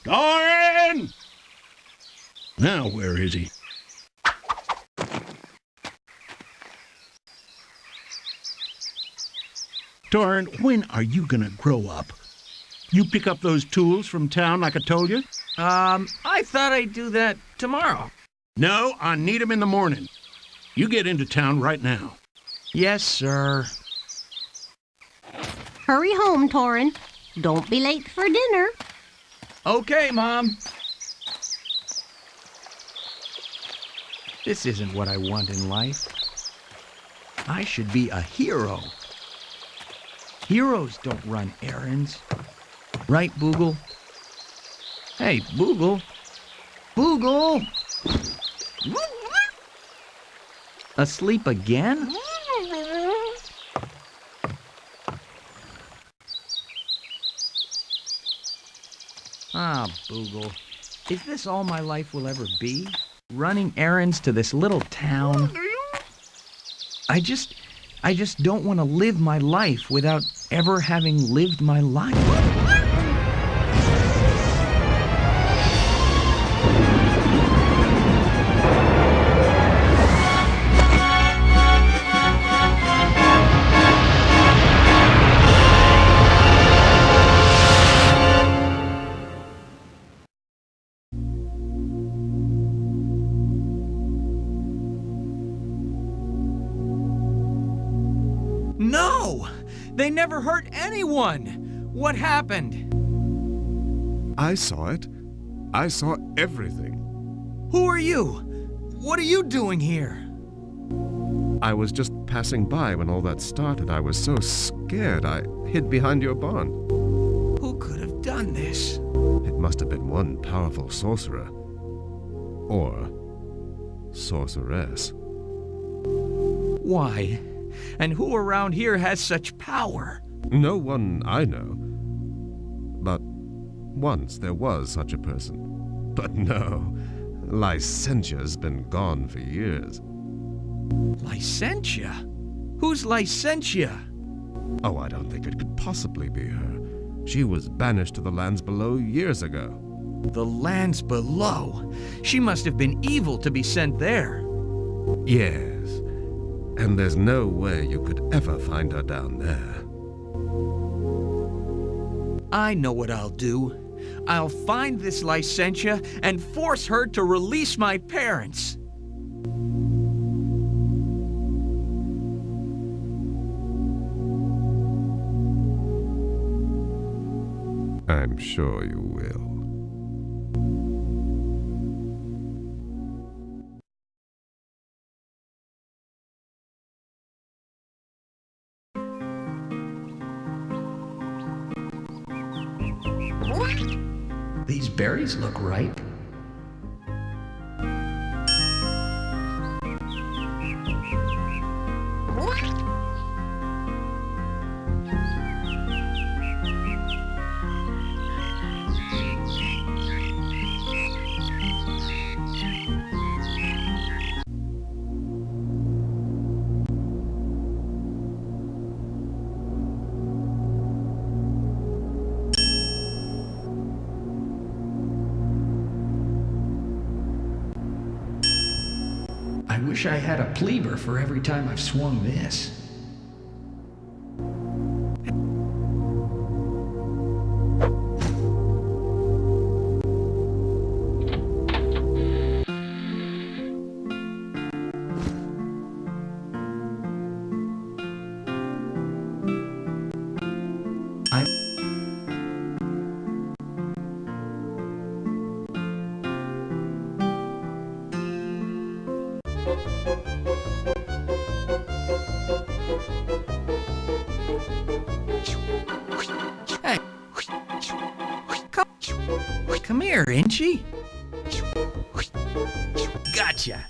Torin! Now, where is he? Torin, when are you gonna grow up? You pick up those tools from town like I told you? I thought I'd do that tomorrow. No, I need 'em in the morning. You get into town right now. Yes, sir. Hurry home, Torin. Don't be late for dinner. Okay, Mom. This isn't what I want in life. I should be a hero. Heroes don't run errands. Right, Boogle? Hey, Boogle. Boogle! Asleep again? Ah, Boogle. Is this all my life will ever be? Running errands to this little town? I just don't want to live my life without ever having lived my life. No! They never hurt anyone! What happened? I saw it. I saw everything. Who are you? What are you doing here? I was just passing by when all that started. I was so scared I hid behind your barn. Who could have done this? It must have been one powerful sorcerer. Or sorceress. Why? And who around here has such power? No one I know. But once there was such a person. But no, Lycentia's been gone for years. Lycentia? Who's Lycentia? Oh, I don't think it could possibly be her. She was banished to the lands below years ago. The lands below? She must have been evil to be sent there. Yes. And there's no way you could ever find her down there. I know what I'll do. I'll find this Lycentia and force her to release my parents. I'm sure you will. These berries look ripe. I wish I had a pleaver for every time I've swung this. Hey, come here, Inchie. Gotcha.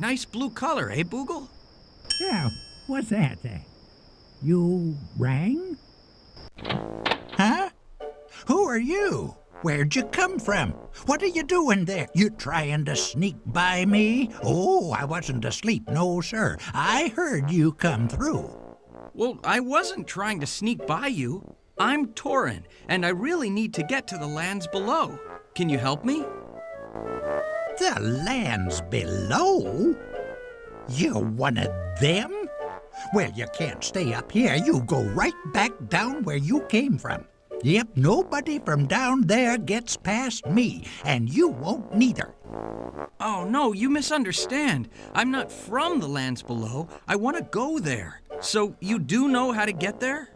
nice blue color, eh, Boogle? Yeah, what's that? You rang? Huh? Who are you? Where'd you come from? What are you doing there? You trying to sneak by me? Oh, I wasn't asleep, no, sir. I heard you come through. Well, I wasn't trying to sneak by you. I'm Torin, and I really need to get to the lands below. Can you help me? The lands below? You're one of them? Well, you can't stay up here. You go right back down where you came from. Yep, nobody from down there gets past me, and you won't neither. Oh, no, you misunderstand. I'm not from the lands below. I want to go there. So you do know how to get there?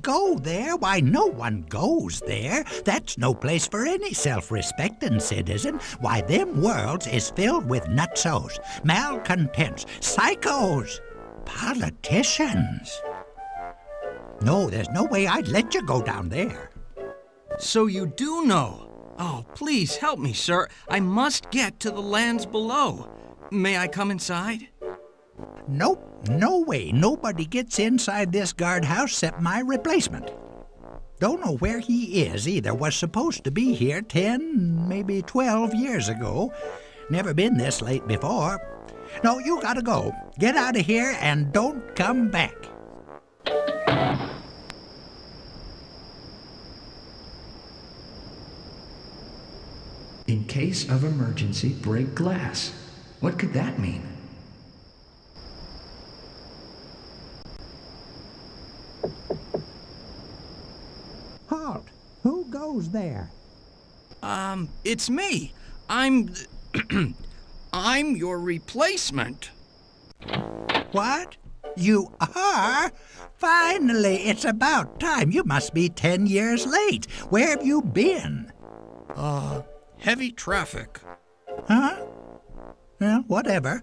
Go there? Why, no one goes there. That's no place for any self-respecting citizen. Why, them worlds is filled with nutsos, malcontents, psychos, politicians. No, there's no way I'd let you go down there. So you do know. Oh, please help me, sir. I must get to the lands below. May I come inside? Nope, no way. Nobody gets inside this guardhouse except my replacement. Don't know where he is either. Was supposed to be here 10, maybe 12 years ago. Never been this late before. No, you gotta go. Get out of here and don't come back. In case of emergency, break glass. What could that mean? Halt! Who goes there? It's me. I'm your replacement. What? You are? Finally, it's about time. You must be 10 years late. Where have you been? Heavy traffic. Huh? Well, whatever.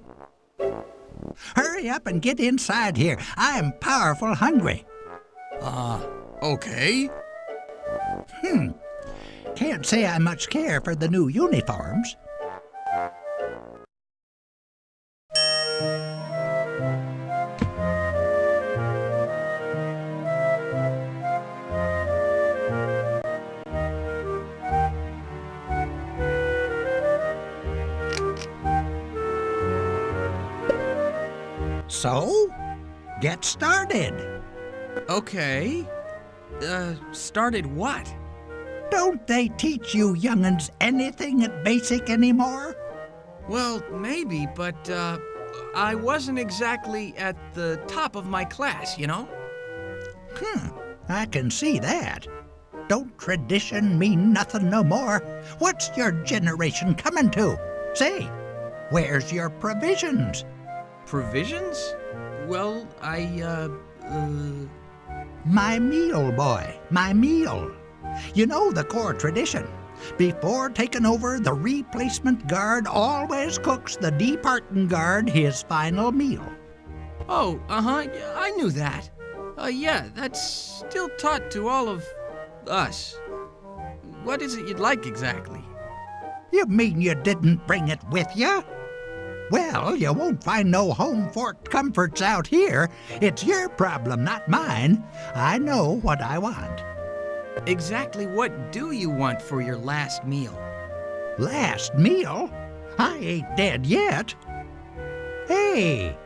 Hurry up and get inside here. I'm powerful hungry. Okay. Can't say I much care for the new uniforms. So, get started. Okay. Started what? Don't they teach you young'uns anything at basic anymore? Well, maybe, but, I wasn't exactly at the top of my class, you know? I can see that. Don't tradition mean nothing no more? What's your generation coming to? Say, where's your provisions? Provisions? Well, My meal, boy, my meal. You know the core tradition. Before taking over, the replacement guard always cooks the departing guard his final meal. Oh, yeah, I knew that. Yeah, that's still taught to all of us. What is it you'd like exactly? You mean you didn't bring it with you? Well, you won't find no home-forked comforts out here. It's your problem, not mine. I know what I want. Exactly what do you want for your last meal? Last meal? I ain't dead yet. Hey,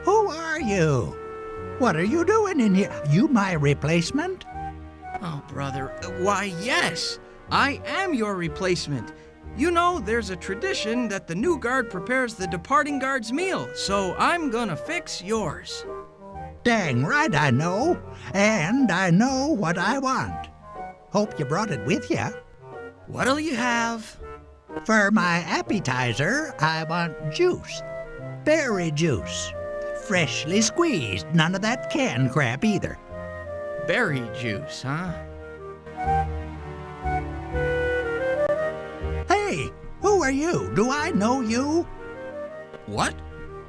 who are you? What are you doing in here? You my replacement? Oh, brother, why, yes. I am your replacement. You know, there's a tradition that the new guard prepares the departing guard's meal, so I'm gonna fix yours. Dang right I know, and I know what I want. Hope you brought it with you. What'll you have? For my appetizer, I want juice. Berry juice. Freshly squeezed, none of that canned crap either. Berry juice, huh? Hey, who are you? Do I know you? What?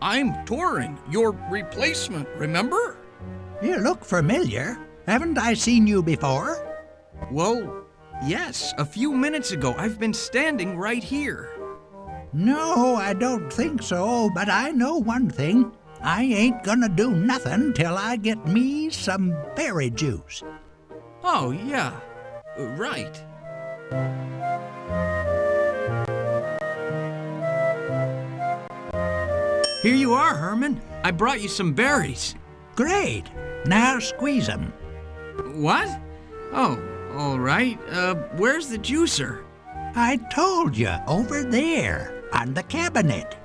I'm Torin, your replacement, remember? You look familiar. Haven't I seen you before? Well, yes, a few minutes ago. I've been standing right here. No, I don't think so, but I know one thing. I ain't gonna do nothing till I get me some berry juice. Oh, yeah. Right. Here you are, Herman. I brought you some berries. Great. Now squeeze 'em. What? Oh, all right. Where's the juicer? I told you, over there, on the cabinet.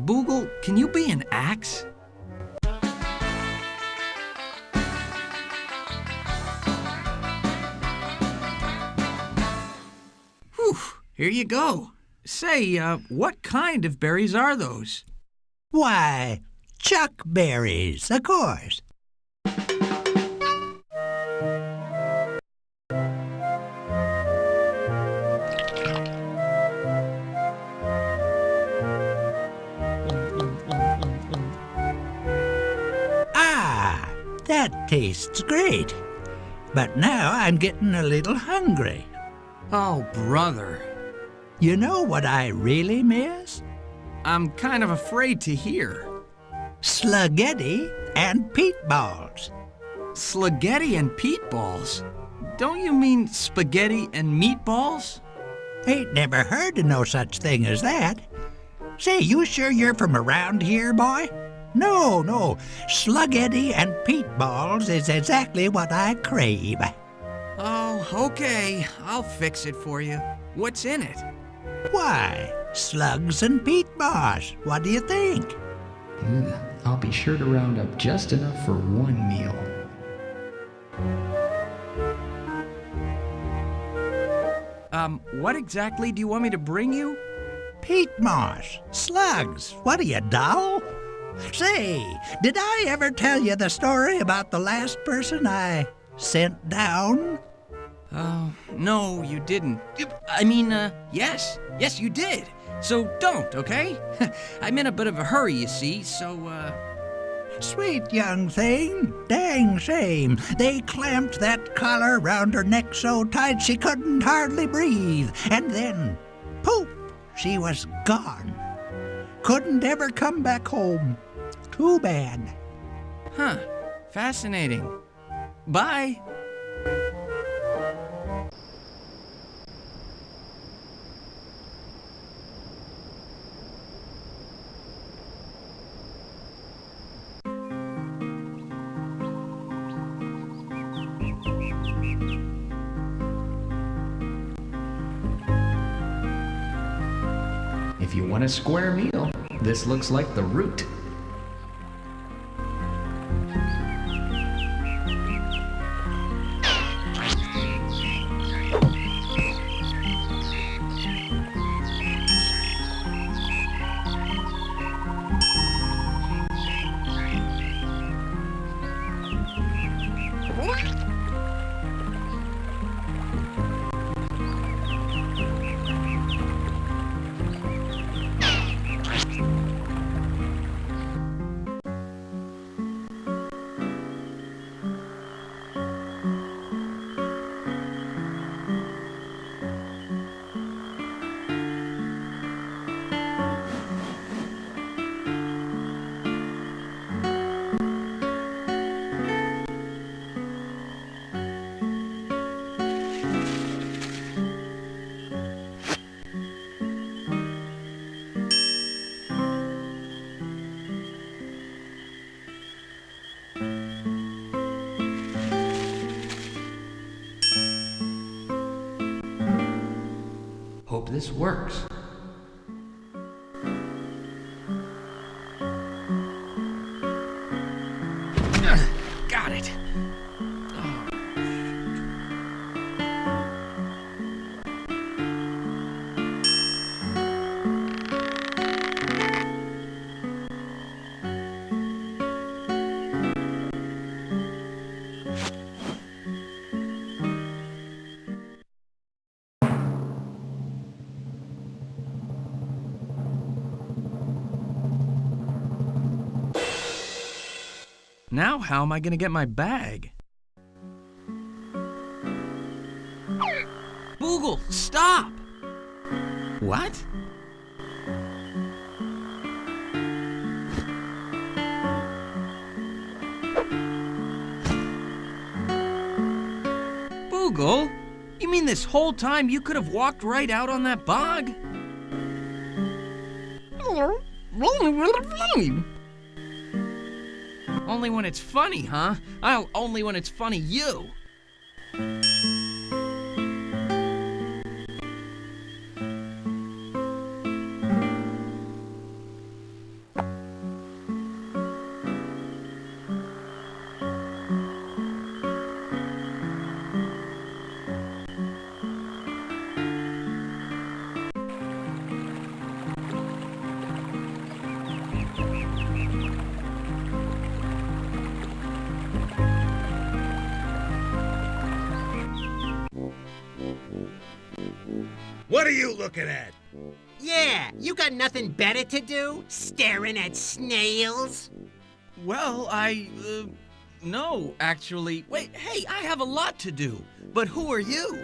Boogle, can you be an axe? Whew, here you go. Say, what kind of berries are those? Why, chuckberries, of course. Ah, that tastes great. But now I'm getting a little hungry. Oh, brother. You know what I really miss? I'm kind of afraid to hear. Sluggetti and peat balls. Sluggetti and peat balls? Don't you mean spaghetti and meatballs? Ain't never heard of no such thing as that. Say, you sure you're from around here, boy? No, no. Sluggetti and peat balls is exactly what I crave. Oh, okay. I'll fix it for you. What's in it? Why, slugs and peat moss. What do you think? I'll be sure to round up just enough for one meal. What exactly do you want me to bring you? Peat moss. Slugs. What are you, dull? Say, did I ever tell you the story about the last person I sent down? Oh, no, you didn't. I mean, yes. Yes, you did. So don't, okay? I'm in a bit of a hurry, you see, so, Sweet young thing. Dang shame. They clamped that collar round her neck so tight she couldn't hardly breathe. And then, poof, she was gone. Couldn't ever come back home. Too bad. Huh. Fascinating. Bye. If you want a square meal, this looks like the route. Hope this works. Got it. Now how am I gonna get my bag? Boogle, stop! What? Boogle? You mean this whole time you could have walked right out on that bog? Only when it's funny, huh? Only when it's funny you. What are you looking at? Yeah, you got nothing better to do? Staring at snails? Well, no, actually. Wait, hey, I have a lot to do. But who are you?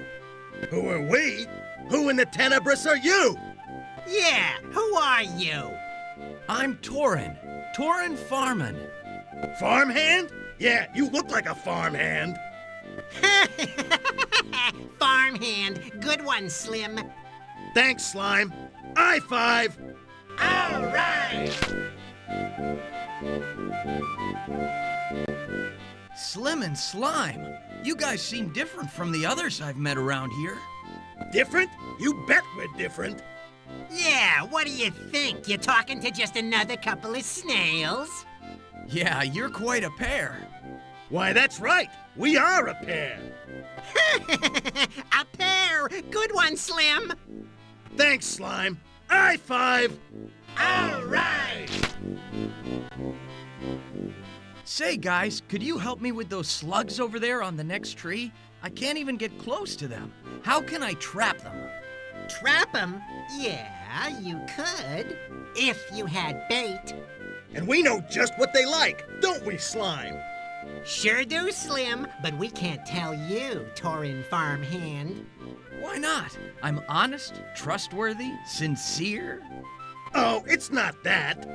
Who are we? Who in the Tenebris are you? Yeah, who are you? I'm Torin. Torin Farman. Farmhand? Yeah, you look like a farmhand. Farmhand. Good one, Slim. Thanks, Slime. I-5. All right. Slim and Slime. You guys seem different from the others I've met around here. Different? You bet we're different. Yeah, what do you think? You're talking to just another couple of snails? Yeah, you're quite a pair. Why, that's right. We are a pair. A pair. Good one, Slim. Thanks, Slime. I-5. All right. Say, guys, could you help me with those slugs over there on the next tree? I can't even get close to them. How can I trap them? Trap 'em? Yeah, you could. If you had bait. And we know just what they like, don't we, Slime? Sure do, Slim, but we can't tell you, Torin Farmhand. Why not? I'm honest, trustworthy, sincere. Oh, it's not that.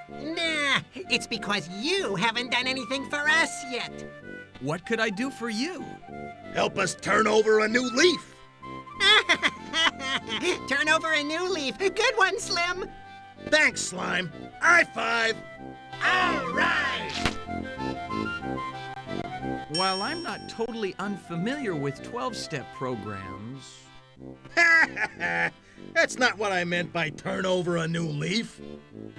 Nah, it's because you haven't done anything for us yet. What could I do for you? Help us turn over a new leaf. Turn over a new leaf. Good one, Slim. Thanks, Slime. I-5. All right. While I'm not totally unfamiliar with 12-step programs... That's not what I meant by turn over a new leaf.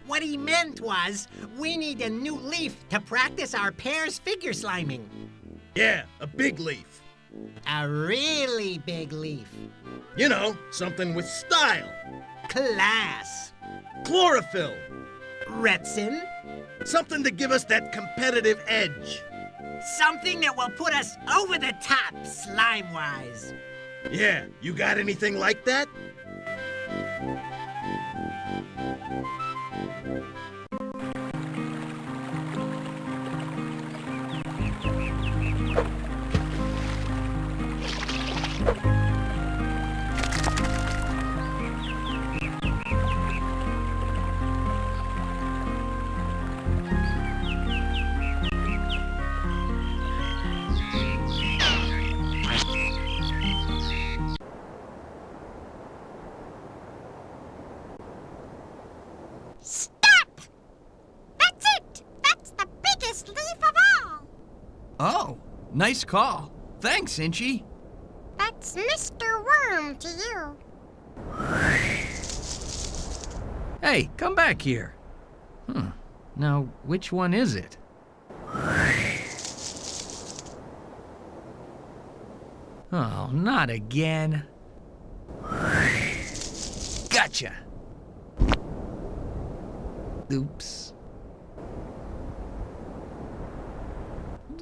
What he meant was, we need a new leaf to practice our pairs figure sliming. Yeah, a big leaf. A really big leaf. You know, something with style. Class. Chlorophyll. Retsin. Something to give us that competitive edge. Something that will put us over the top, slime-wise. Yeah, you got anything like that? Stop! That's it! That's the biggest leaf of all! Oh, nice call. Thanks, Inchy. That's Mr. Worm to you. Hey, come back here. Now, which one is it? Oh, not again. Gotcha. Oops.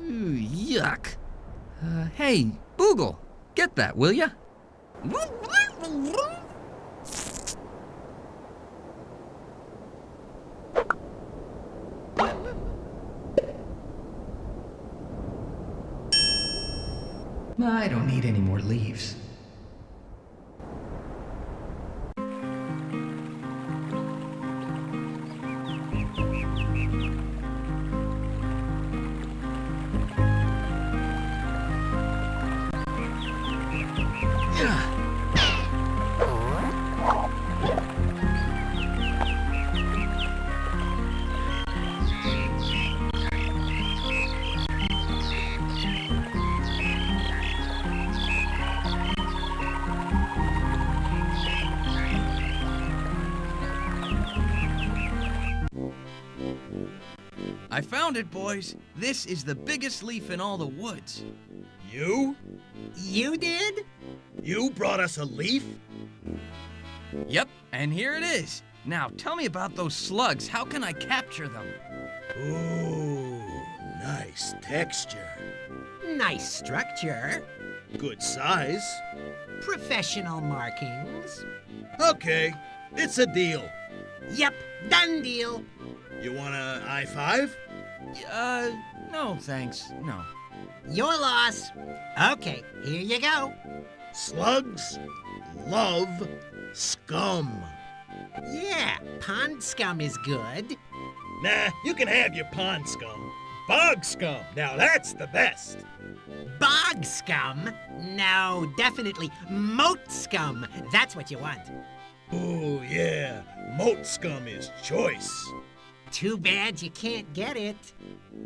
Ooh, yuck. Hey, Boogle, get that, will ya? I don't need any more leaves. I found it, boys. This is the biggest leaf in all the woods. You? You did? You brought us a leaf? Yep, and here it is. Now, tell me about those slugs. How can I capture them? Ooh, nice texture. Nice structure. Good size. Professional markings. Okay, it's a deal. Yep, done deal. You want a high five? No, thanks. No. Your loss. Okay, here you go. Slugs love scum. Yeah, pond scum is good. Nah, you can have your pond scum. Bog scum, now that's the best. Bog scum? No, definitely moat scum. That's what you want. Ooh, yeah, moat scum is choice. Too bad you can't get it.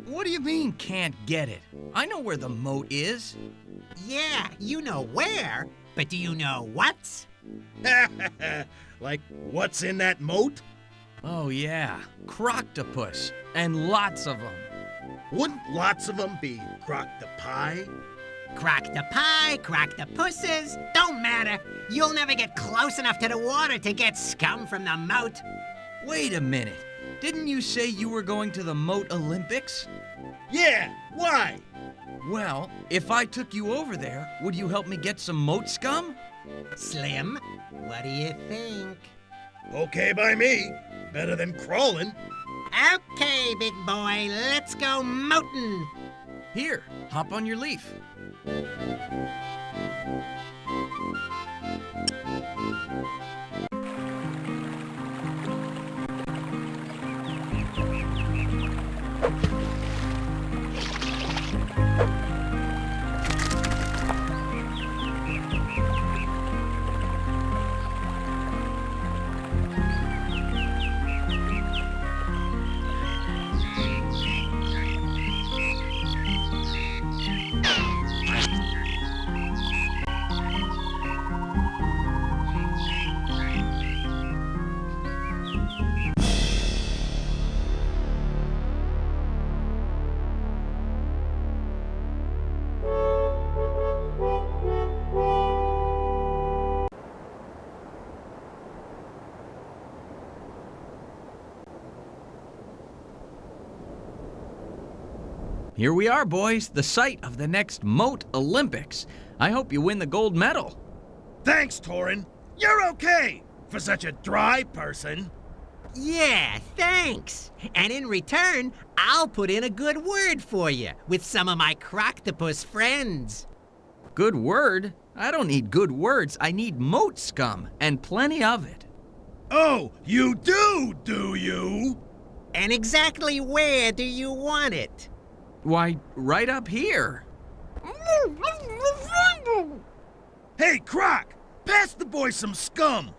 What do you mean, can't get it? I know where the moat is. Yeah, you know where, but do you know what's? Like, what's in that moat? Oh, yeah. Croctopus. And lots of them. Wouldn't lots of them be croctopie? Croctopusses, don't matter. You'll never get close enough to the water to get scum from the moat. Wait a minute. Didn't you say you were going to the Moat Olympics? Yeah, why? Well, if I took you over there, would you help me get some moat scum? Slim, what do you think? Okay by me. Better than crawling. Okay, big boy, let's go moatin'. Here, hop on your leaf. Here we are, boys, the site of the next Moat Olympics. I hope you win the gold medal. Thanks, Torin. You're okay for such a dry person. Yeah, thanks. And in return, I'll put in a good word for you with some of my croctopus friends. Good word? I don't need good words. I need moat scum, and plenty of it. Oh, you do you? And exactly where do you want it? Why, right up here. Hey, Croc! Pass the boy some scum!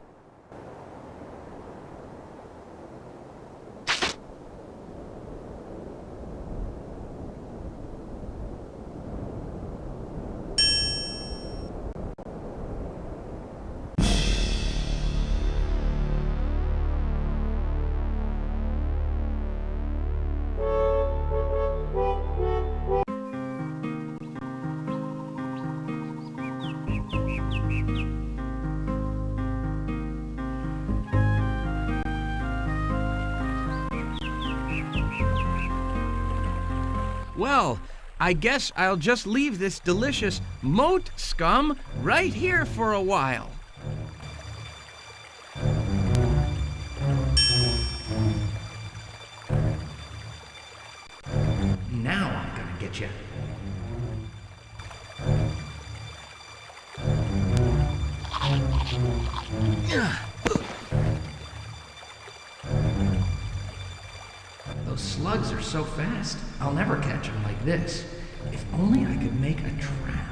Well, I guess I'll just leave this delicious moat scum right here for a while. Now I'm gonna get you. Those slugs are so fast, I'll never catch them like this. If only I could make a trap.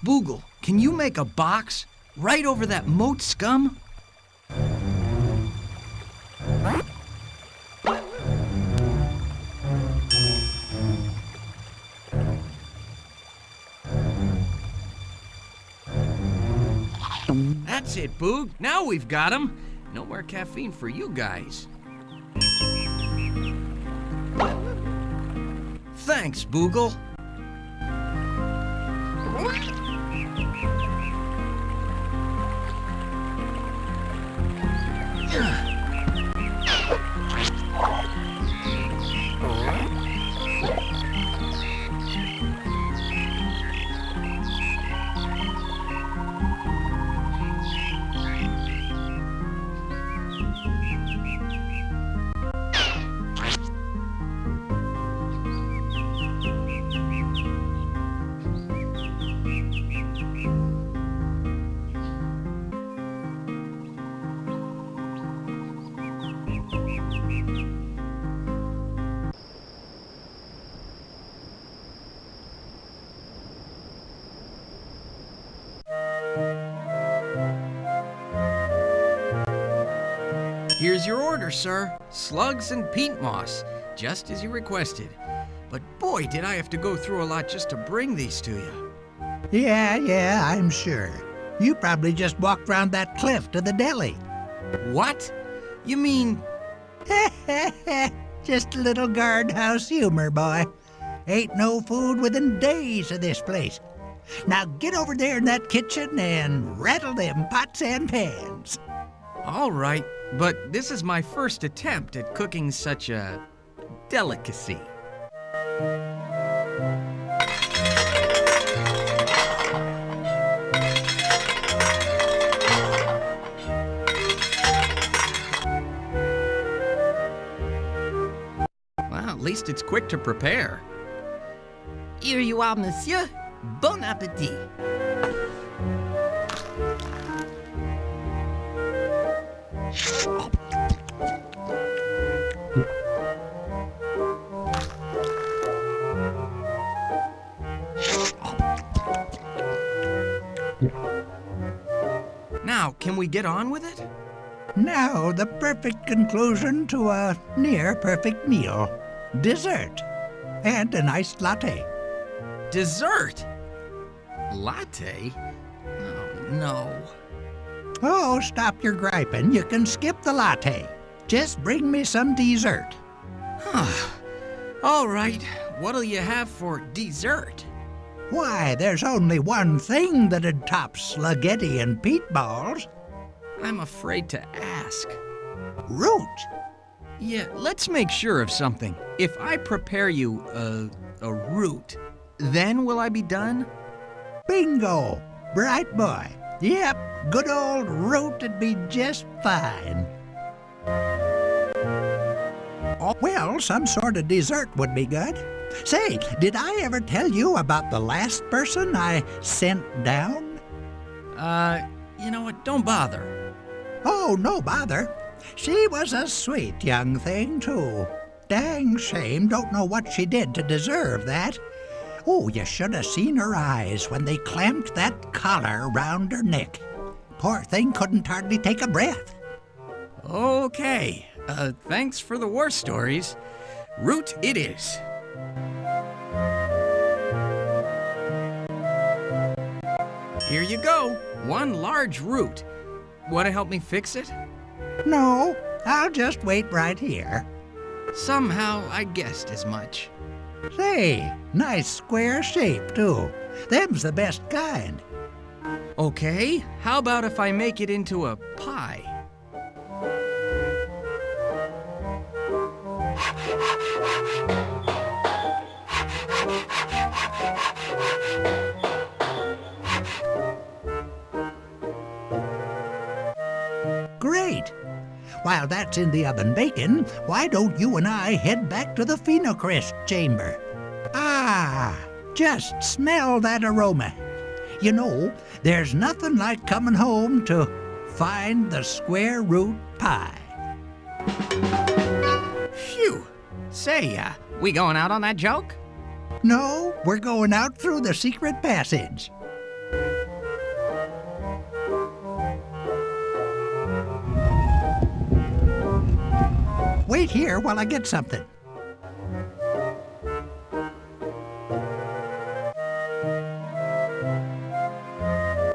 Boogle, can you make a box right over that moat scum? That's it, Boog. Now we've got him. No more caffeine for you guys. Thanks, Boogle. Here's your order, sir. Slugs and peat moss, just as you requested. But boy, did I have to go through a lot just to bring these to you. Yeah, I'm sure. You probably just walked round that cliff to the deli. What? You mean... Just a little guardhouse humor, boy. Ain't no food within days of this place. Now get over there in that kitchen and rattle them pots and pans. All right, but this is my first attempt at cooking such a delicacy. Well, at least it's quick to prepare. Here you are, monsieur. Bon appétit. Now, can we get on with it? Now, the perfect conclusion to a near-perfect meal. Dessert. And a nice latte. Dessert? Latte? Oh, no. Oh, stop your griping. You can skip the latte. Just bring me some dessert. All right, what'll you have for dessert? Why, there's only one thing that'd top sluggetti and peat balls. I'm afraid to ask. Root. Yeah, let's make sure of something. If I prepare you a root, then will I be done? Bingo. Bright boy. Yep, good old root'd be just fine. Well, some sort of dessert would be good. Say, did I ever tell you about the last person I sent down? You know what? Don't bother. Oh, no bother. She was a sweet young thing, too. Dang shame, don't know what she did to deserve that. Oh, you should have seen her eyes when they clamped that collar round her neck. Poor thing couldn't hardly take a breath. Okay, thanks for the war stories. Root it is. Here you go, one large root. Want to help me fix it? No, I'll just wait right here. Somehow I guessed as much. Say, nice square shape, too. Them's the best kind. Okay, how about if I make it into a pie? Great. While that's in the oven baking, why don't you and I head back to the phenocryst chamber? Ah, just smell that aroma. You know, there's nothing like coming home to find the square root pie. Phew! Say, we going out on that joke? No, we're going out through the secret passage. Wait here while I get something.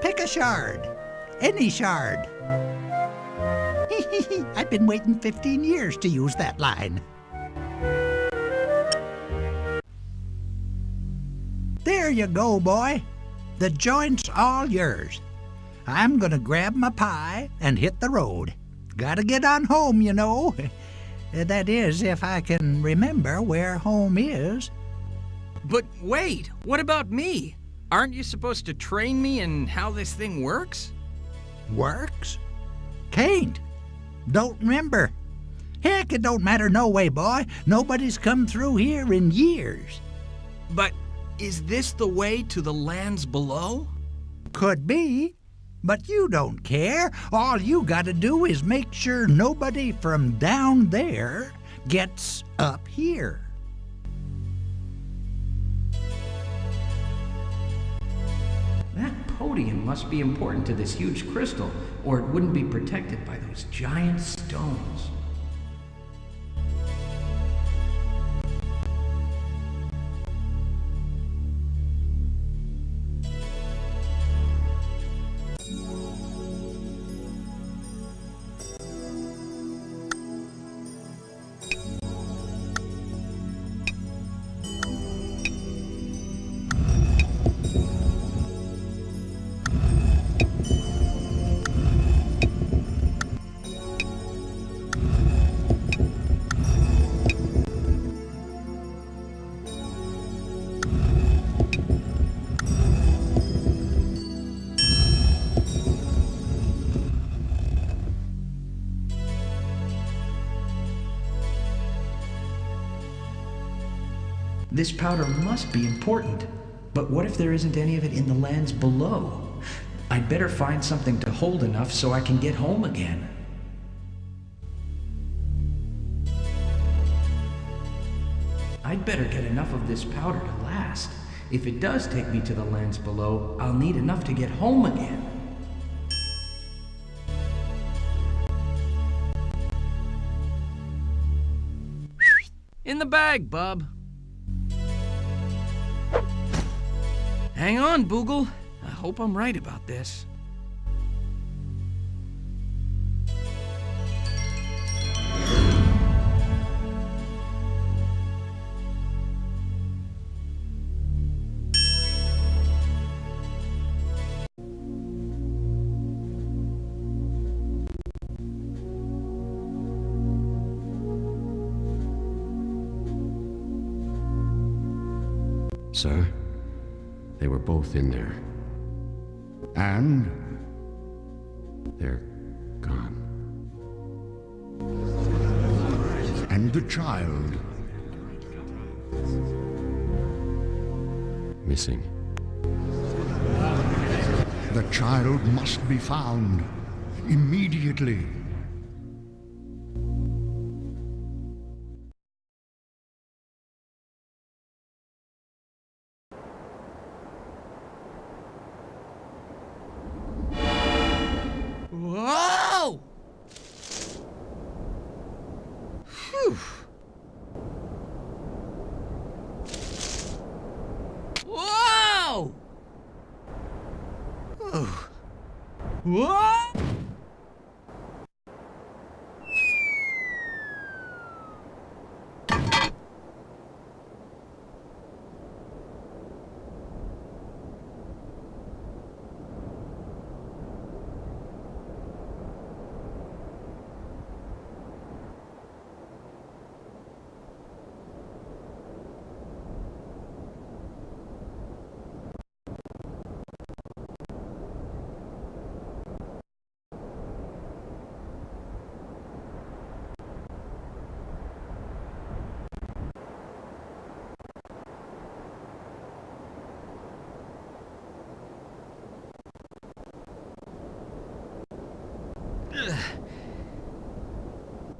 Pick a shard. Any shard. I've been waiting 15 years to use that line. There you go, boy. The joint's all yours. I'm gonna grab my pie and hit the road. Gotta get on home, you know. That is, if I can remember where home is. But wait, what about me? Aren't you supposed to train me in how this thing works? Works? Can't. Don't remember. Heck, it don't matter no way, boy. Nobody's come through here in years. But is this the way to the lands below? Could be, but you don't care. All you gotta do is make sure nobody from down there gets up here. That podium must be important to this huge crystal, or it wouldn't be protected by those giant stones. This powder must be important. But what if there isn't any of it in the lands below? I'd better find something to hold enough so I can get home again. I'd better get enough of this powder to last. If it does take me to the lands below, I'll need enough to get home again. In the bag, bub. Hang on, Boogle. I hope I'm right about this. Sir, they were both in there. And they're gone. And the child? Missing. The child must be found immediately. Whoa! Phew. Whoa! Whoa!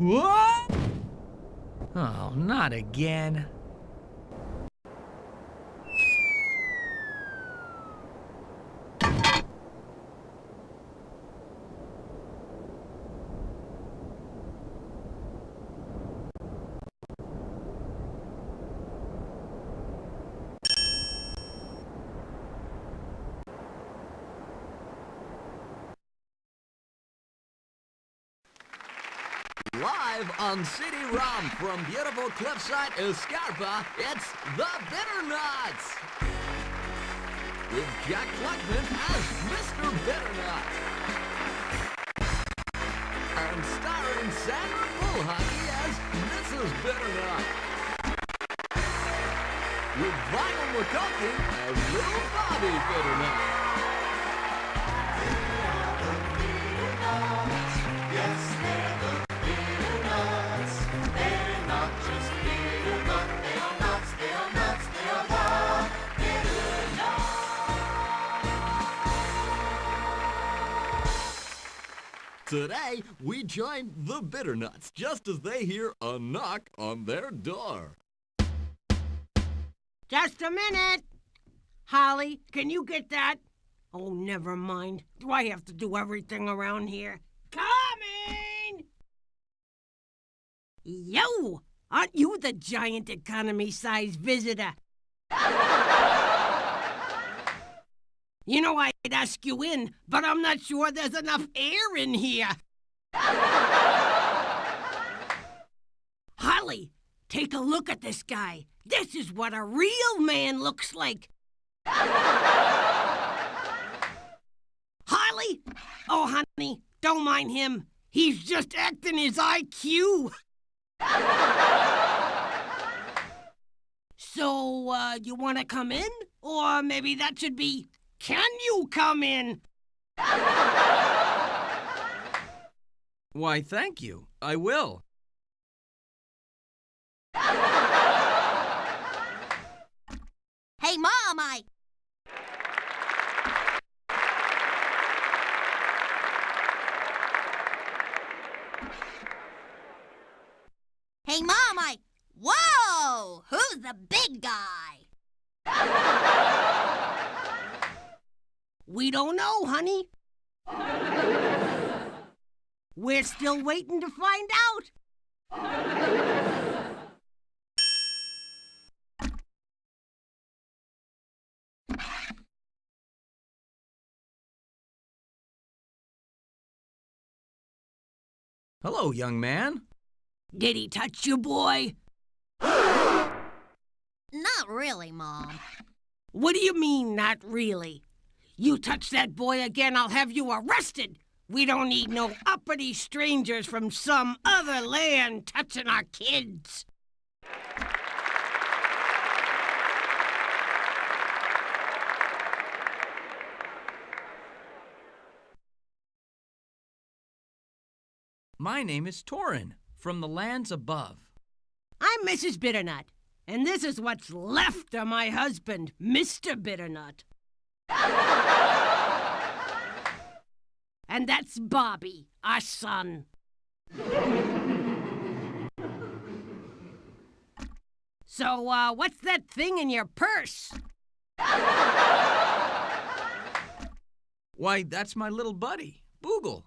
What? Oh, not again. Live on CD-ROM from beautiful cliffside Escarpa, it's the Bitternuts! With Jack Klugman as Mr. Bitternut. And starring Sandra Bullhockey as Mrs. Bitternut. With Vinyl McCulkin as Little Bobby Bitternut. Yes, they're the Bitternuts. They're not just bitter, but they are nuts, they are nuts, they are the Bitternuts. Today, we join the Bitternuts just as they hear a knock on their door. Just a minute. Holly, can you get that? Oh, never mind. Do I have to do everything around here? Coming! Yo! Aren't you the giant economy-sized visitor? You know, I'd ask you in, but I'm not sure there's enough air in here. Holly, take a look at this guy. This is what a real man looks like. Holly? Oh, honey, don't mind him. He's just acting his IQ. So, you want to come in? Or maybe that should be, can you come in? Why, thank you. I will. Hey, Mom, Hey, Mom, Whoa! Who's the big guy? We don't know, honey. We're still waiting to find out. Hello, young man. Did he touch you, boy? Not really, Mom. What do you mean, not really? You touch that boy again, I'll have you arrested. We don't need no uppity strangers from some other land touching our kids. My name is Torin, from the lands above. I'm Mrs. Bitternut, and this is what's left of my husband, Mr. Bitternut. And that's Bobby, our son. So, what's that thing in your purse? Why, that's my little buddy, Boogle.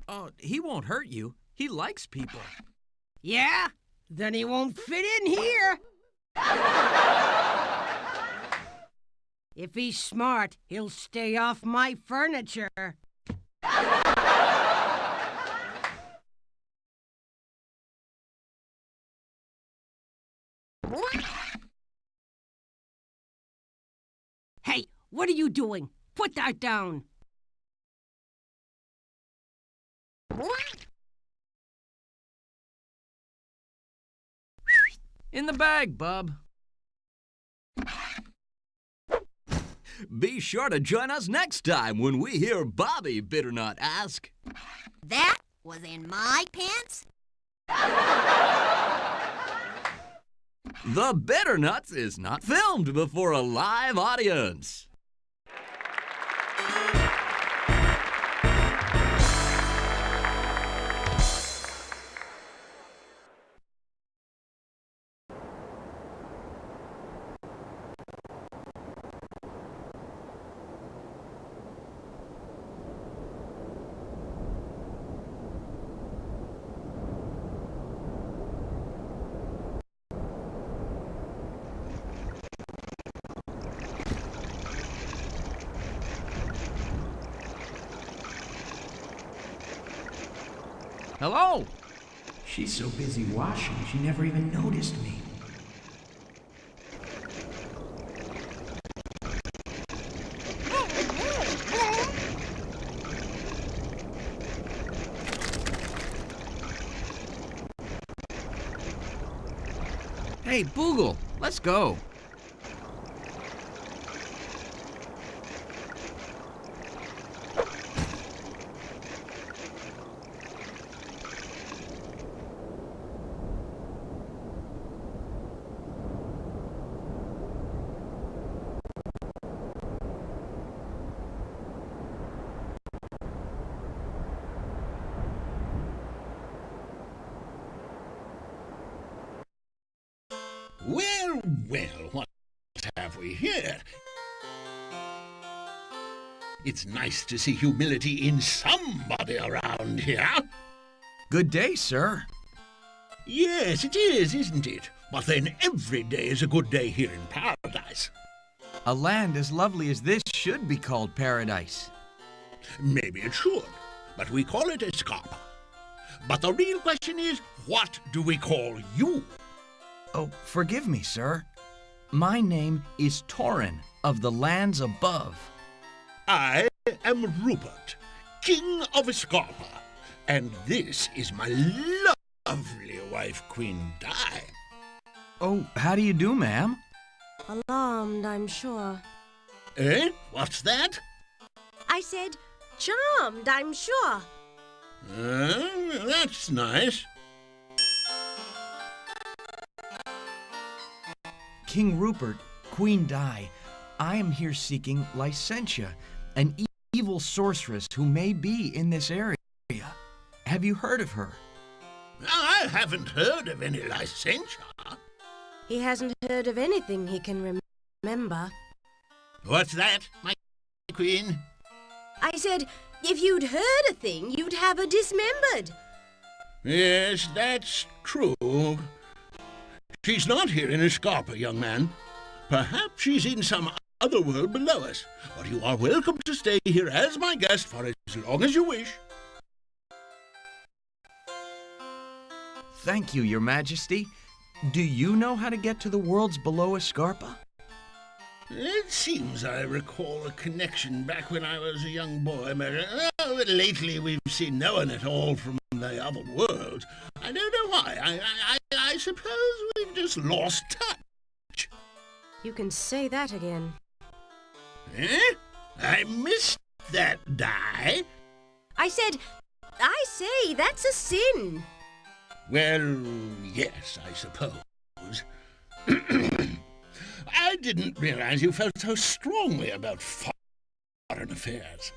Oh, he won't hurt you. He likes people. Yeah? Then he won't fit in here. If he's smart, he'll stay off my furniture. Hey, what are you doing? Put that down. In the bag, bub. Be sure to join us next time when we hear Bobby Bitternut ask, That was in my pants? The Bitternuts is not filmed before a live audience. Hello? She's so busy washing, she never even noticed me. Hey, Boogle, let's go. Well, well, what have we here? It's nice to see humility in somebody around here. Good day, sir. Yes, it is, isn't it? But then every day is a good day here in paradise. A land as lovely as this should be called paradise. Maybe it should, but we call it Escarpa. But the real question is, what do we call you? Oh, forgive me, sir. My name is Torin of the lands above. I am Rupert, King of Escarpa, and this is my lovely wife, Queen Di. Oh, how do you do, ma'am? Alarmed, I'm sure. Eh? What's that? I said, charmed, I'm sure. That's nice. King Rupert, Queen Di, I am here seeking Lycentia, an evil sorceress who may be in this area. Have you heard of her? I haven't heard of any Lycentia. He hasn't heard of anything he can remember. What's that, my queen? I said, if you'd heard a thing, you'd have her dismembered. Yes, that's true. She's not here in Escarpa, young man. Perhaps she's in some other world below us, but you are welcome to stay here as my guest for as long as you wish. Thank you, Your Majesty. Do you know how to get to the worlds below Escarpa? It seems I recall a connection back when I was a young boy, but lately we've seen no one at all from the other world. I don't know why. I suppose we've just lost touch. You can say that again. Eh? I missed that, Di. I say, that's a sin. Well, yes, I suppose. I didn't realize you felt so strongly about foreign affairs.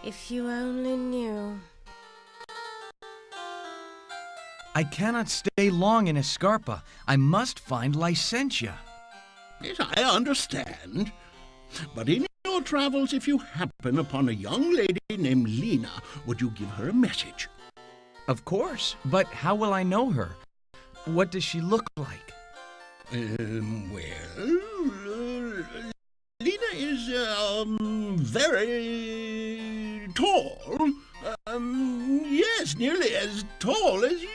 If you only knew. I cannot stay long in Escarpa. I must find Lycentia. Yes, I understand. But in your travels, if you happen upon a young lady named Lena, would you give her a message? Of course, but how will I know her? What does she look like? Well, Lena is, very tall. Yes, nearly as tall as you.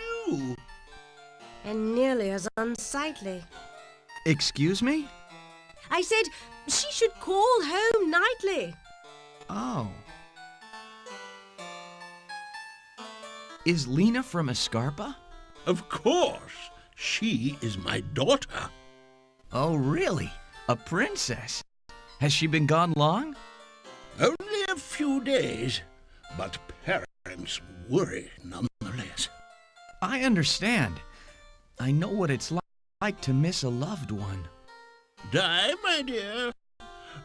And nearly as unsightly. Excuse me? I said she should call home nightly. Oh. Is Lena from Escarpa? Of course. She is my daughter. Oh, really? A princess? Has she been gone long? Only a few days, but parents worry nonetheless. I understand. I know what it's like to miss a loved one. Di, my dear,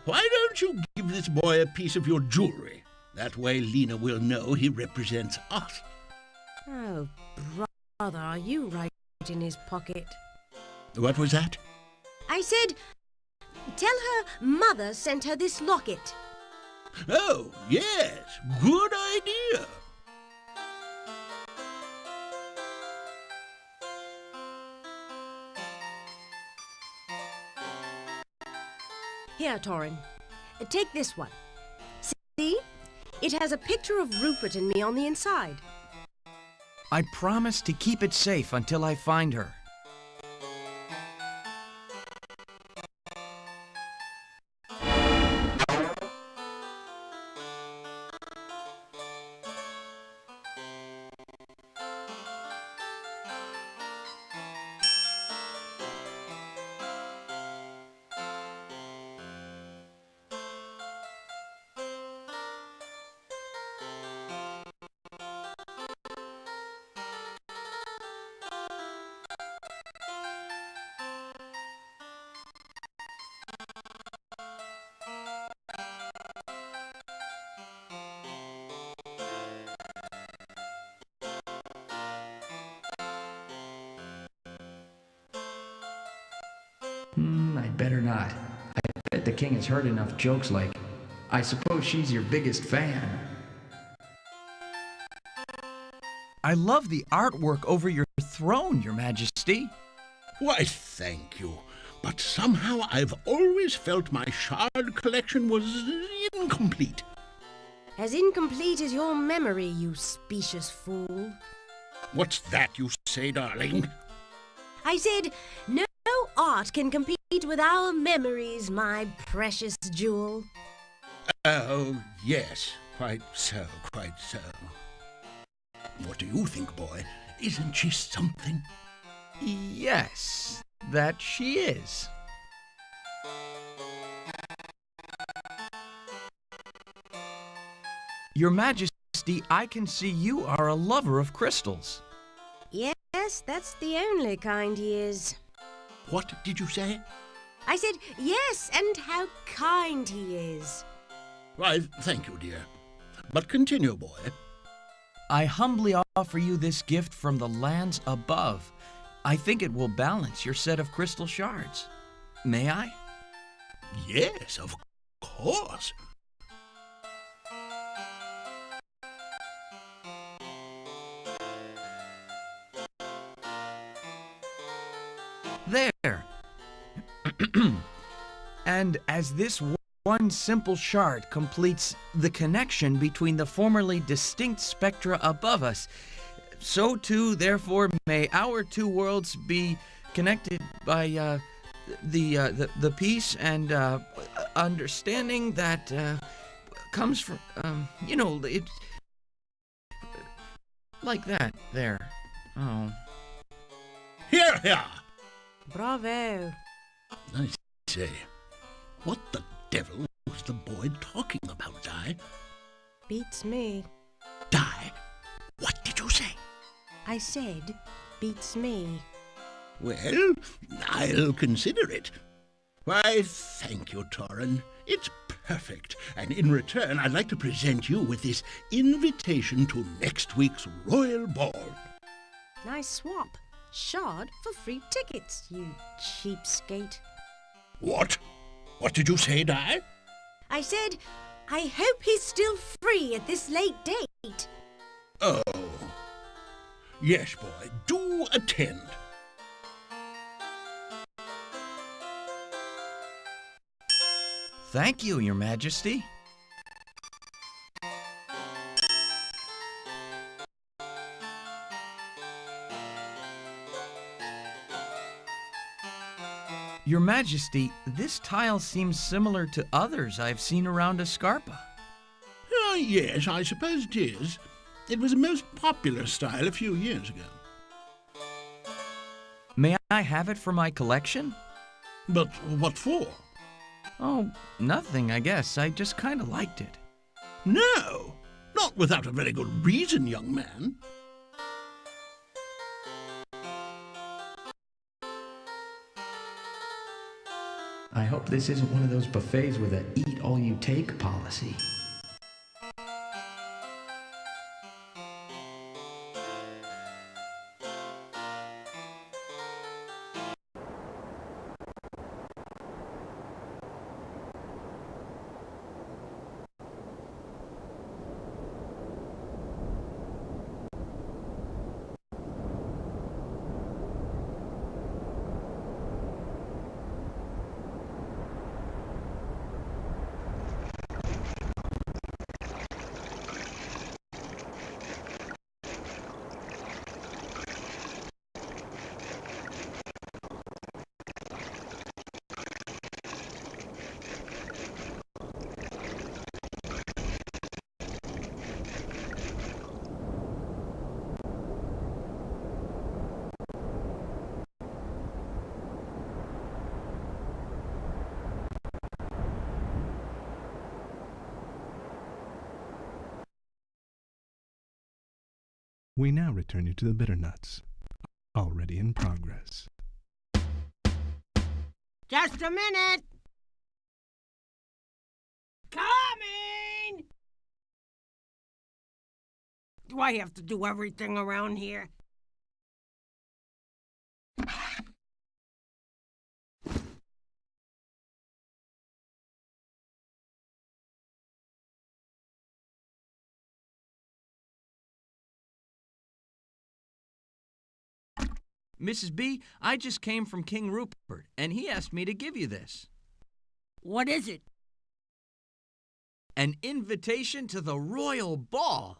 why don't you give this boy a piece of your jewelry? That way Lena will know he represents us. Oh, brother, are you right in his pocket? What was that? I said, tell her mother sent her this locket. Oh, yes, good idea. Here, Torin, take this one. See? It has a picture of Rupert and me on the inside. I promise to keep it safe until I find her. I'd better not. I bet the king has heard enough jokes like, I suppose she's your biggest fan. I love the artwork over your throne, Your Majesty. Why, thank you. But somehow I've always felt my shard collection was incomplete. As incomplete as your memory, you specious fool. What's that you say, darling? I said, no art can compete with our memories, my precious jewel. Oh, yes, quite so, quite so. What do you think, boy? Isn't she something? Yes, that she is. Your Majesty, I can see you are a lover of crystals. Yes, that's the only kind he is. What did you say? I said, yes, and how kind he is. Why, thank you, dear. But continue, boy. I humbly offer you this gift from the lands above. I think it will balance your set of crystal shards. May I? Yes, of course. There. And as this one simple shard completes the connection between the formerly distinct spectra above us, so too, therefore, may our two worlds be connected by the peace and understanding that comes from, it like that there. Oh. Here, here. Bravo. I say, what the devil was the boy talking about, Di? Beats me. Di, what did you say? I said, beats me. Well, I'll consider it. Why, thank you, Torin. It's perfect. And in return, I'd like to present you with this invitation to next week's royal ball. Nice swap. Shard for free tickets, you cheapskate. What? What did you say, Di? I said, I hope he's still free at this late date. Oh. Yes, boy, do attend. Thank you, Your Majesty. Your Majesty, this tile seems similar to others I've seen around Escarpa. Oh, yes, I suppose it is. It was a most popular style a few years ago. May I have it for my collection? But what for? Oh, nothing, I guess. I just kind of liked it. No, not without a very good reason, young man. I hope this isn't one of those buffets with a eat-all-you-take policy. We now return you to the bitter nuts, already in progress. Just a minute! Coming! Do I have to do everything around here? Mrs. B, I just came from King Rupert, and he asked me to give you this. What is it? An invitation to the royal ball.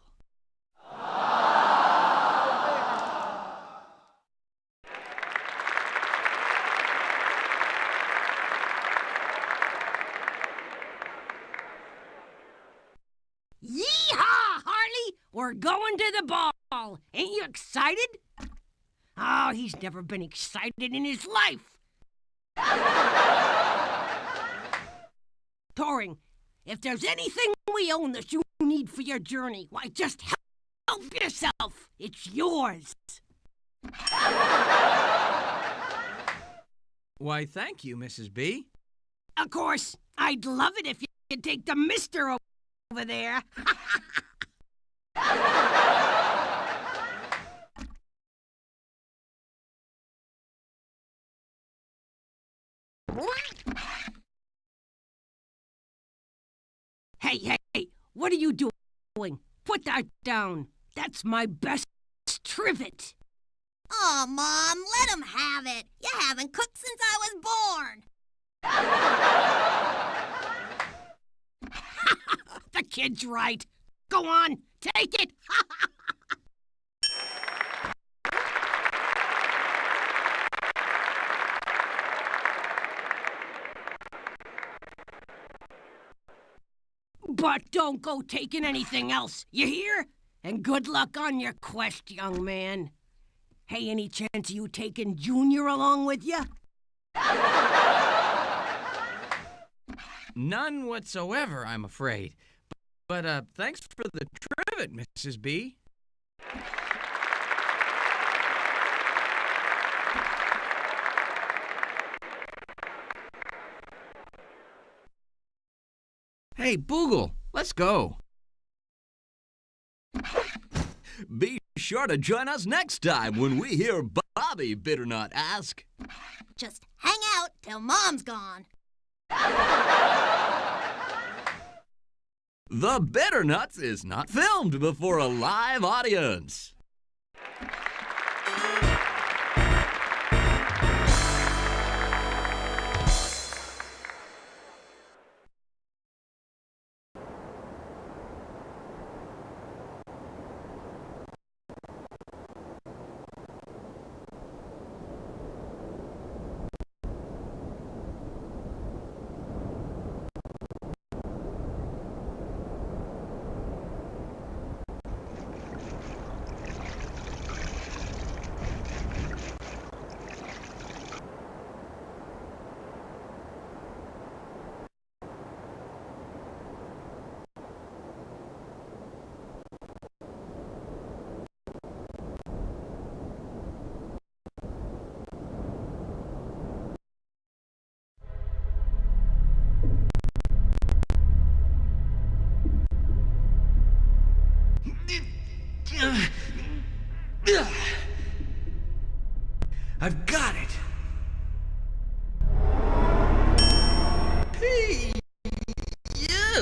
Yee-haw, Harley! We're going to the ball. Ain't you excited? Oh, he's never been excited in his life. Torin, if there's anything we own that you need for your journey, why, just help yourself. It's yours. Why, thank you, Mrs. B. Of course, I'd love it if you could take the Mr. over there. Hey, what are you doing? Put that down. That's my best trivet. Oh, Mom, let him have it. You haven't cooked since I was born. The kid's right. Go on, take it. But don't go taking anything else, you hear? And good luck on your quest, young man. Hey, any chance of you taking Junior along with you? None whatsoever, I'm afraid. But, thanks for the trivet, Mrs. B. Hey, Boogle, let's go. Be sure to join us next time when we hear Bobby Bitternut ask. Just hang out till Mom's gone. The Bitternuts is not filmed before a live audience.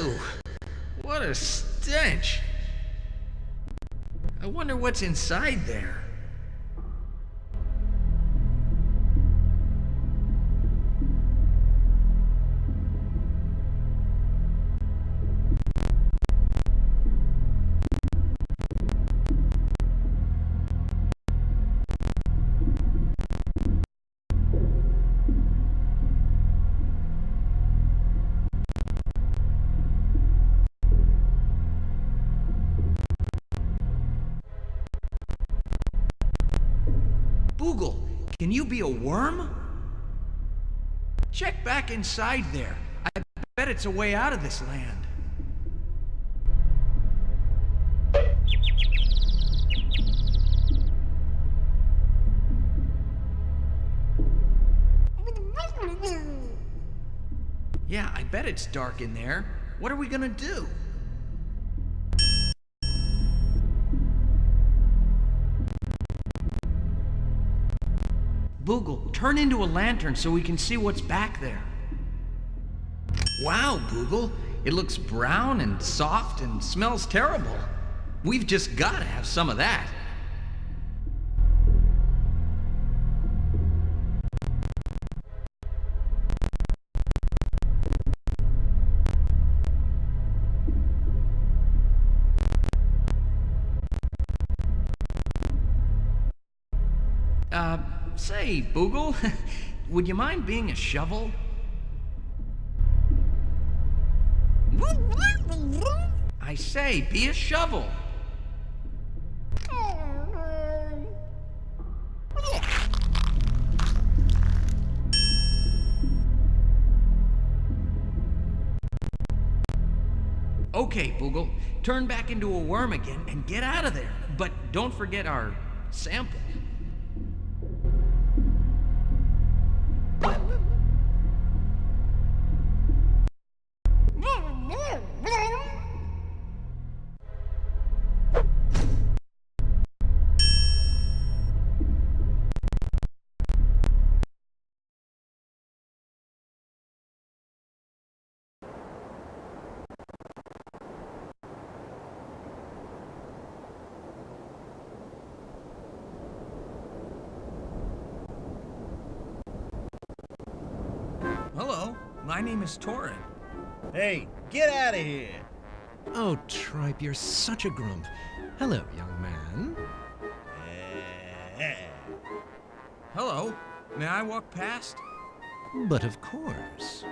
Ew! What a stench! I wonder what's inside there. Boogle, can you be a worm? Check back inside there. I bet it's a way out of this land. Yeah, I bet it's dark in there. What are we gonna do? Boogle, turn into a lantern so we can see what's back there. Wow, Boogle, it looks brown and soft and smells terrible. We've just got to have some of that. Say, Boogle, would you mind being a shovel? I say, be a shovel. Okay, Boogle, turn back into a worm again and get out of there. But don't forget our sample. Hello, my name is Torin. Hey, get out of here! Oh, Tripe, you're such a grump. Hello, young man. Hello, may I walk past? But of course.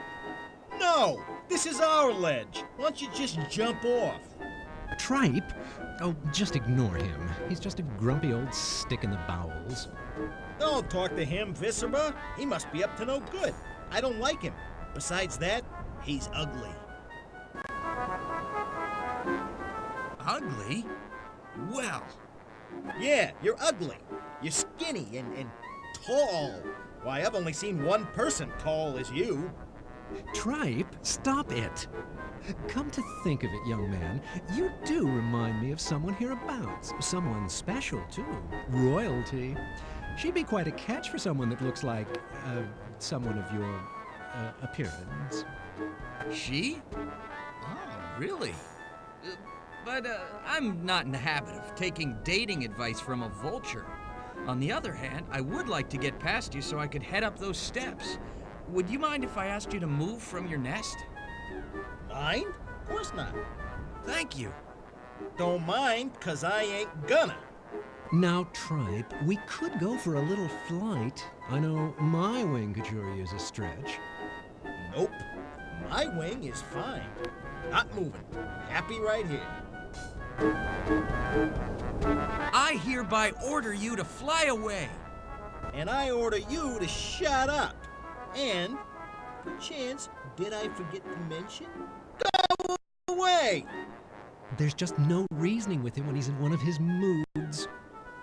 No! This is our ledge! Why don't you just jump off? Tripe? Oh, just ignore him. He's just a grumpy old stick in the bowels. Don't talk to him, Viscera. He must be up to no good. I don't like him. Besides that, he's ugly. Ugly? Well. Yeah, you're ugly. You're skinny and tall. Why, I've only seen one person tall as you. Tripe, stop it. Come to think of it, young man, you do remind me of someone hereabouts. Someone special, too. Royalty. She'd be quite a catch for someone that looks like, someone of your, appearance. She? Oh, really? But I'm not in the habit of taking dating advice from a vulture. On the other hand, I would like to get past you so I could head up those steps. Would you mind if I asked you to move from your nest? Mind? Of course not. Thank you. Don't mind, 'cause I ain't gonna. Now, Tripe, we could go for a little flight. I know my wing could sure use a stretch. Nope. My wing is fine. Not moving. Happy right here. I hereby order you to fly away. And I order you to shut up. And, perchance, did I forget to mention? Go away! There's just no reasoning with him when he's in one of his moods.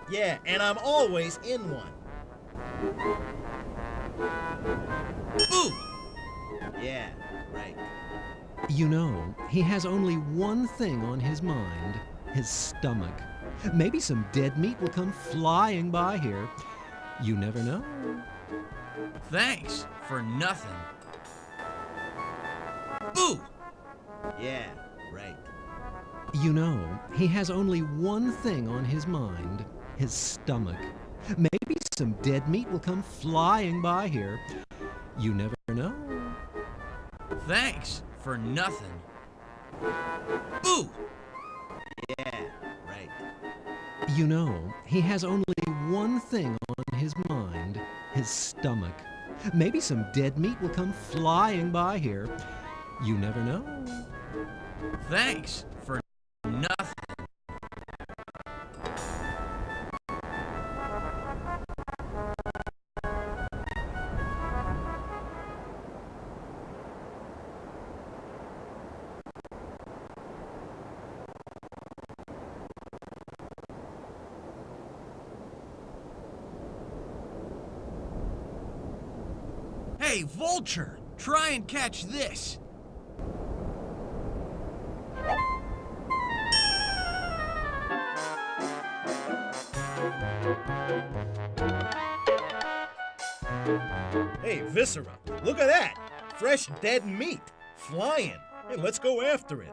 Yeah, and I'm always in one. Ooh! Yeah, right. You know, he has only one thing on his mind, his stomach. Maybe some dead meat will come flying by here. You never know. Thanks for nothing. Ooh! Yeah, right. You know, he has only one thing on his mind, his stomach. Maybe some dead meat will come flying by here. You never know. Thanks for nothing. Boo! Yeah, right. You know, he has only one thing on his mind, his stomach. Maybe some dead meat will come flying by here. You never know. Thanks for nothing. Hey, Vulture! Try and catch this! Hey, Viscera, look at that! Fresh dead meat, flying. Hey, let's go after it.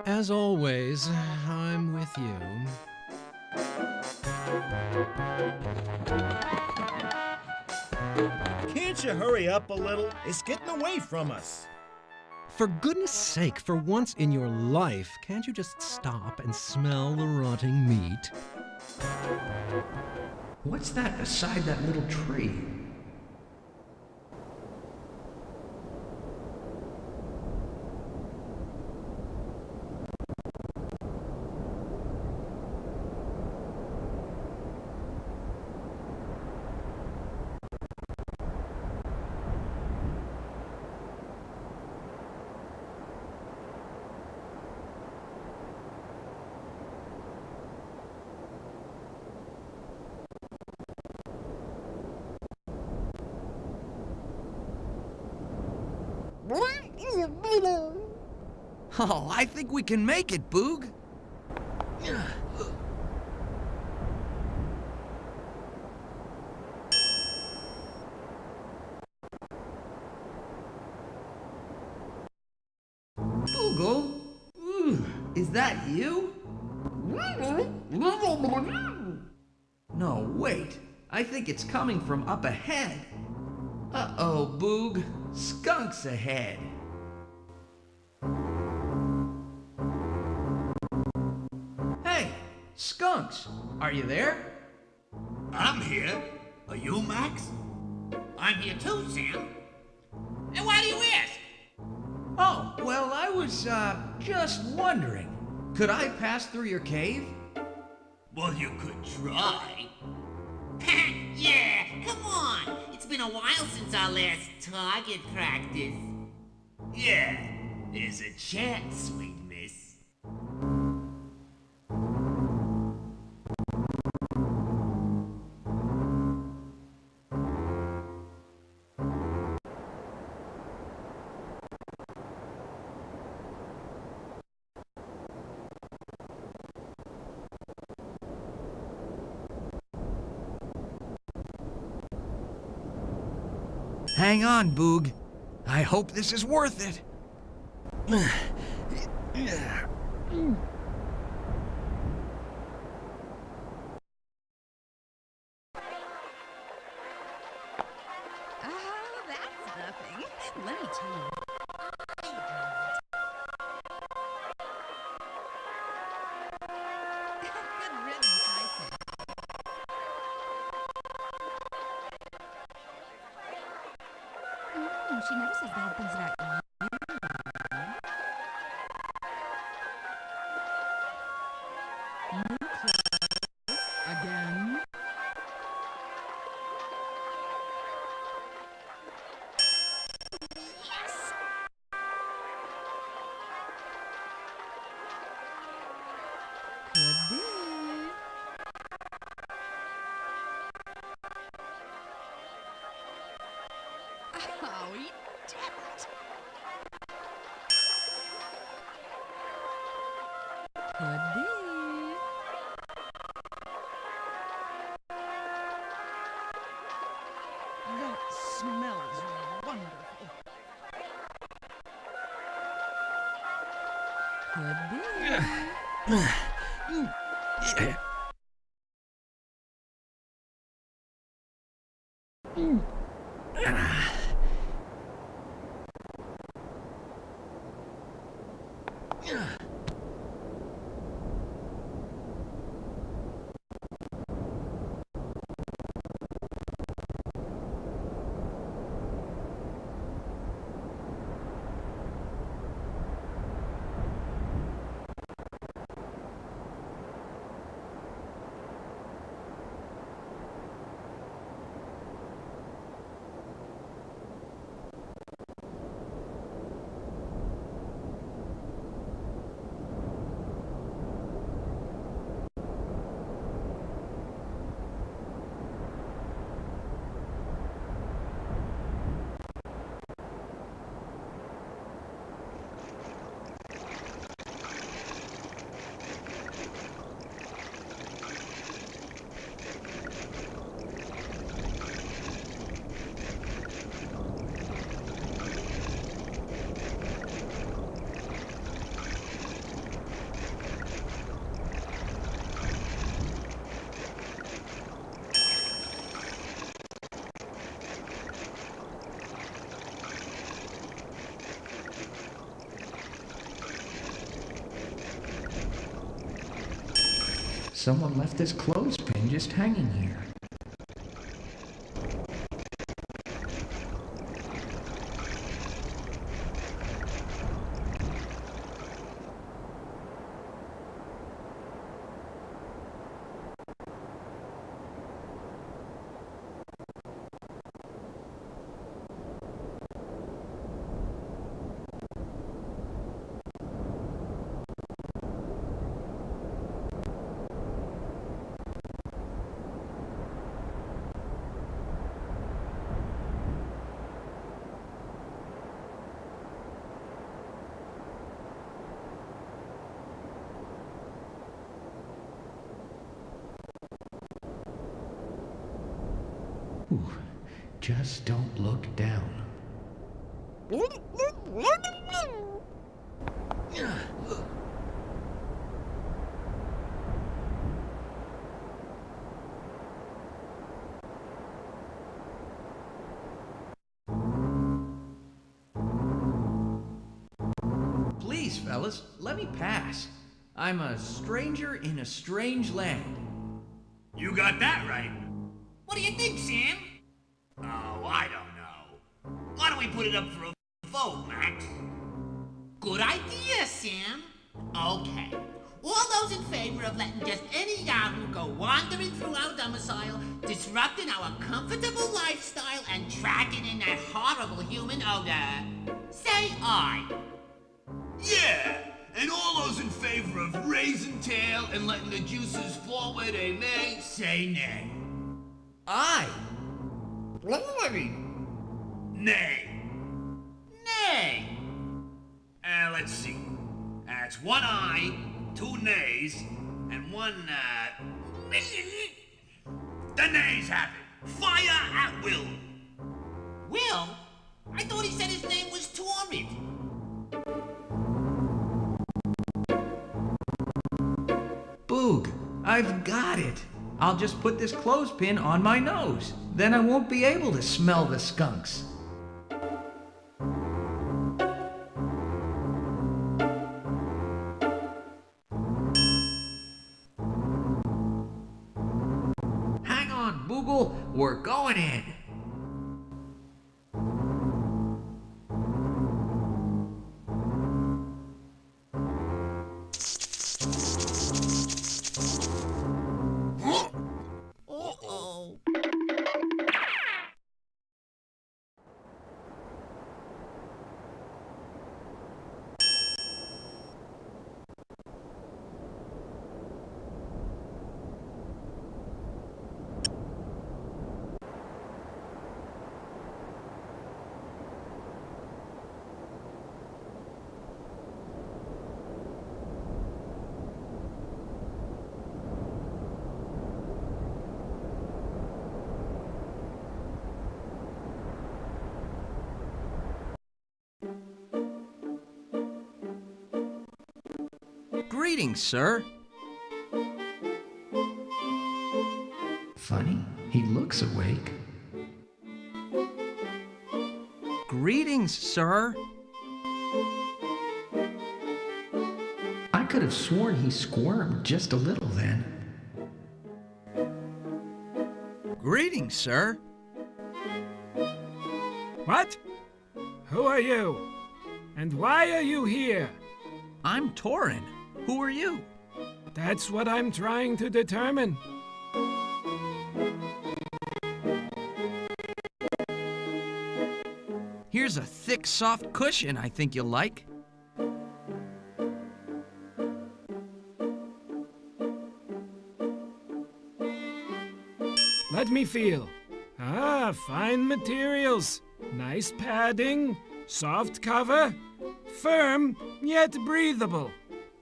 As always, I'm with you. Can't you hurry up a little? It's getting away from us. For goodness sake, for once in your life, can't you just stop and smell the rotting meat? What's that beside that little tree? Oh, I think we can make it, Boog. Boogle? Is that you? No, wait. I think it's coming from up ahead. Uh-oh, Boog. Skunk's ahead. Hey, Skunks, are you there? I'm here. Are you, Max? I'm here too, Sam. And why do you ask? Oh, well, I was, just wondering. Could I pass through your cave? Well, you could try. Yeah, come on. It's been a while since our last target practice. Yeah, there's a chance, sweet miss. Hang on, Boog. I hope this is worth it. Oh, that's nothing. Let me tell you. Good riddance, I say. She never says bad things about you. New clothes again. Yes. Could be. Oh, you didn't. Could be. That smells wonderful. Could be. Someone left this clothespin just hanging here. Ooh, just don't look down. Please, fellas, let me pass. I'm a stranger in a strange land. You got that right. What do you think, Sam? Oh, I don't know. Why don't we put it up for a vote, Max? Good idea, Sam. Okay. All those in favor of letting just any yahoo go wandering through our domicile, disrupting our comfortable lifestyle, and tracking in that horrible human odor, say aye. Yeah! And all those in favor of raising tail and letting the juices fall where they may, say nay. Aye. Nay. Nay. Let's see. That's one aye, two nays, and one, The nays have it. Fire at will. Will? I thought he said his name was Torin. Boog, I've got it. I'll just put this clothespin on my nose. Then I won't be able to smell the skunks. Hang on, Boogle. We're going in. Greetings, sir. Funny, he looks awake. Greetings, sir. I could have sworn he squirmed just a little then. Greetings, sir. What? Who are you? And why are you here? I'm Torin. Who are you? That's what I'm trying to determine. Here's a thick, soft cushion I think you'll like. Let me feel. Ah, fine materials. Nice padding, soft cover, firm yet breathable.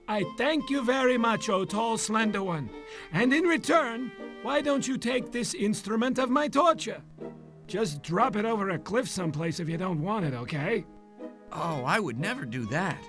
I thank you very much, O tall, slender one. And in return, why don't you take this instrument of my torture? Just drop it over a cliff someplace if you don't want it, okay? Oh, I would never do that.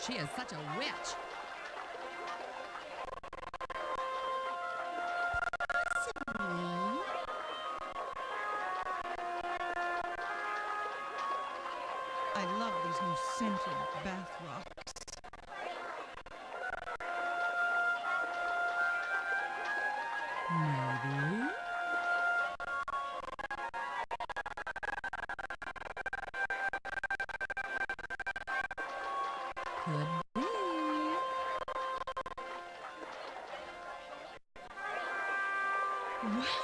She is such a witch. I love these new scented bath rocks. Maybe. Could be. What?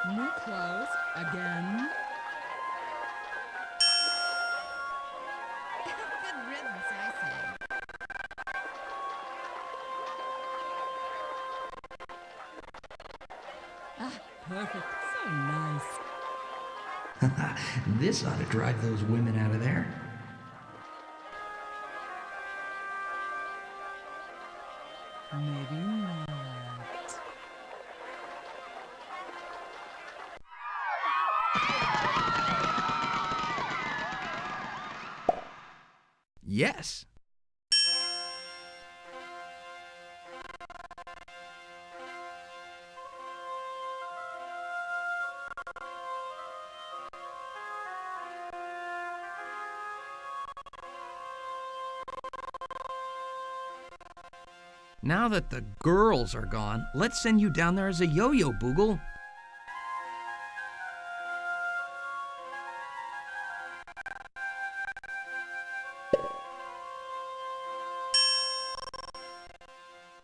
New clothes again. Good riddance, I say. Ah, perfect. So nice. This ought to drive those women out of there. Maybe not. Yes. Now that the girls are gone, let's send you down there as a yo-yo, Boogle.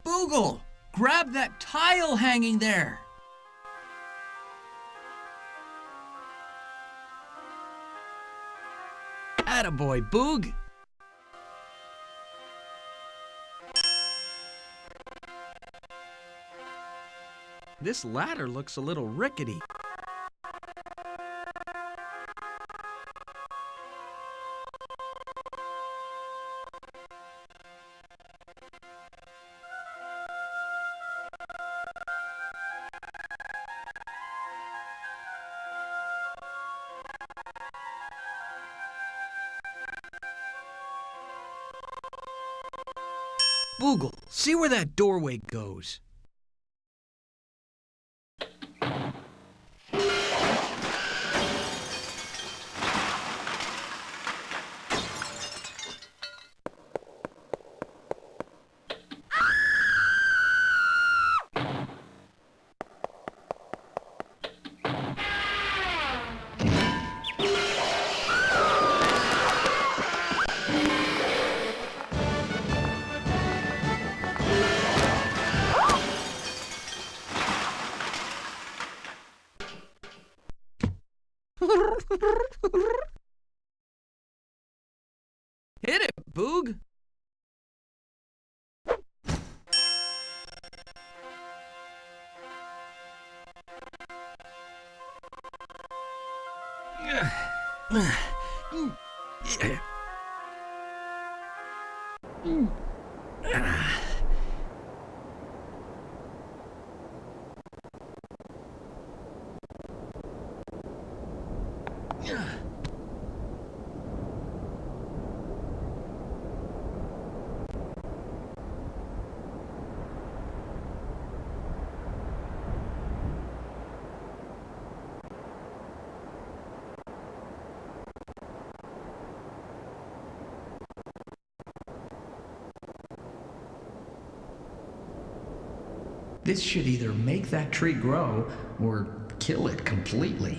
Boogle, grab that tile hanging there. Attaboy, Boog. This ladder looks a little rickety. Boogle, see where that doorway goes. Hit it, Boog! This should either make that tree grow or kill it completely.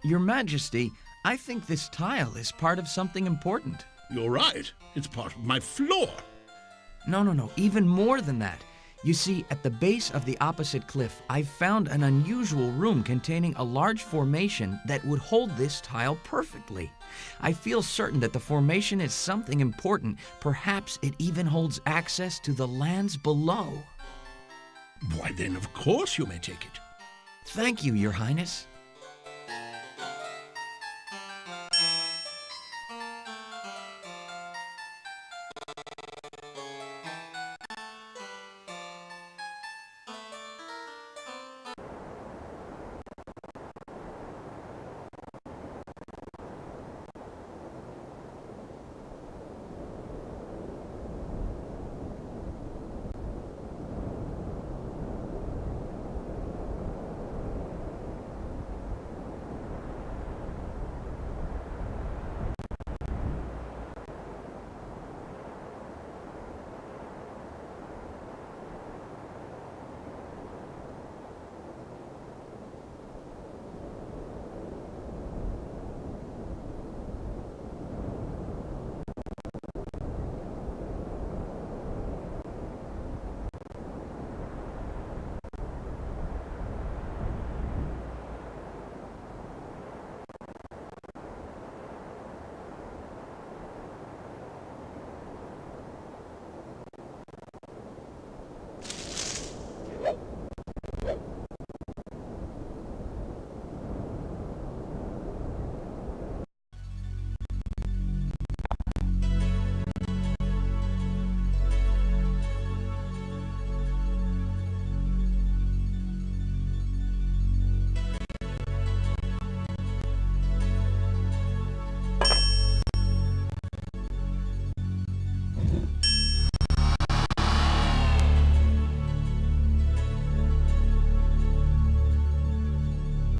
Your Majesty, I think this tile is part of something important. You're right. It's part of my floor. No, even more than that. You see, at the base of the opposite cliff, I've found an unusual room containing a large formation that would hold this tile perfectly. I feel certain that the formation is something important. Perhaps it even holds access to the lands below. Why then, of course you may take it. Thank you, Your Highness.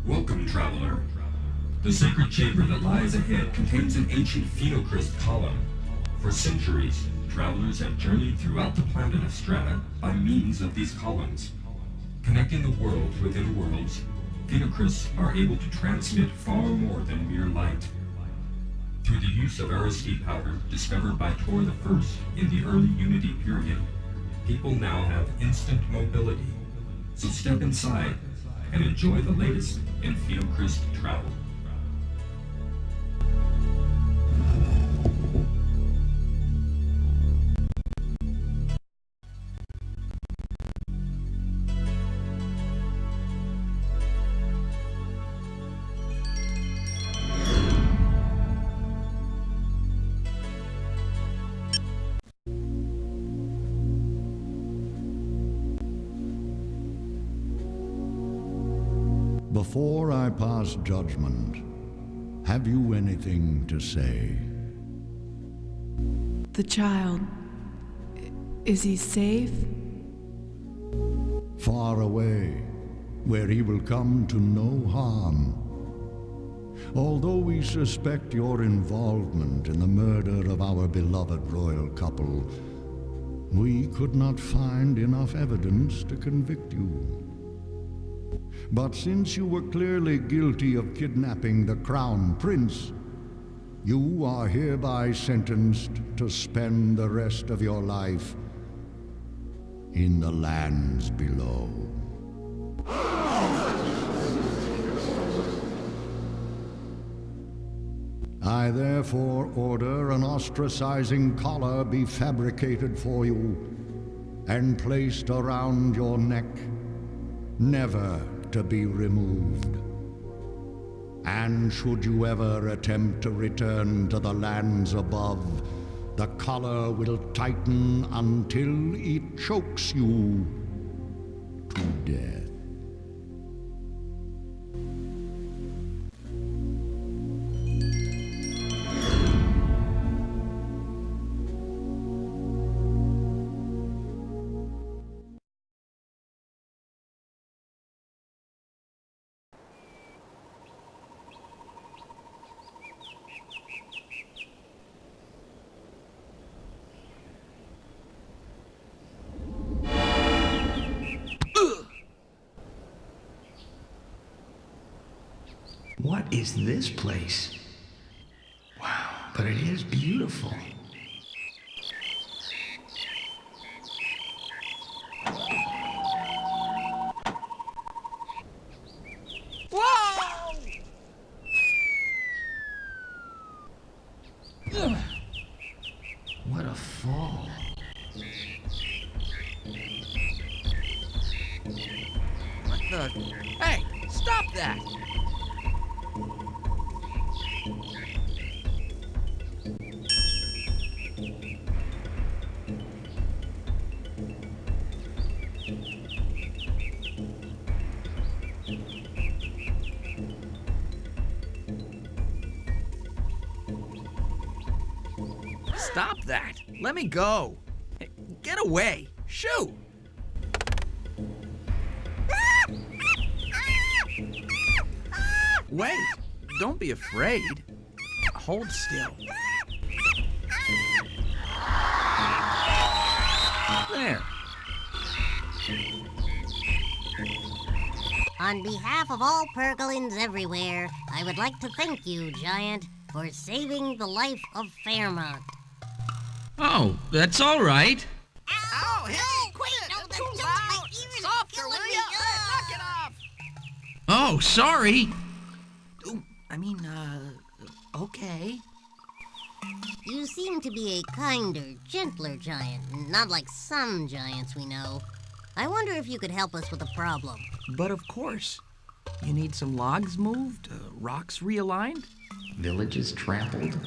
Welcome, traveler. The sacred chamber that lies ahead contains an ancient phenocryst column. For centuries, travelers have journeyed throughout the planet of Strata by means of these columns. Connecting the world within worlds, phenocrysts are able to transmit far more than mere light. Through the use of erresdy powder discovered by Torin I in the early Unity period, people now have instant mobility. So step inside and enjoy the latest in phenocryst travel. Before I pass judgment, have you anything to say? The child, is he safe? Far away, where he will come to no harm. Although we suspect your involvement in the murder of our beloved royal couple, we could not find enough evidence to convict you. But since you were clearly guilty of kidnapping the Crown Prince, you are hereby sentenced to spend the rest of your life in the lands below. I therefore order an ostracizing collar be fabricated for you and placed around your neck, never to be removed. And should you ever attempt to return to the lands above, the collar will tighten until it chokes you to death. What is this place? Wow, but it is beautiful. Whoa! What a fall. What the? Hey, stop that! Stop that! Let me go! Hey, get away! Shoo! Wait! Don't be afraid. Hold still. There. On behalf of all Pergolins everywhere, I would like to thank you, Giant, for saving the life of Fairmont. Oh, that's all right. Oh, hey, quit! Too loud! Softer, will ya? Knock it off! Oh, sorry. Okay. You seem to be a kinder, gentler giant, not like some giants we know. I wonder if you could help us with a problem. But of course. You need some logs moved, rocks realigned? Villages trampled?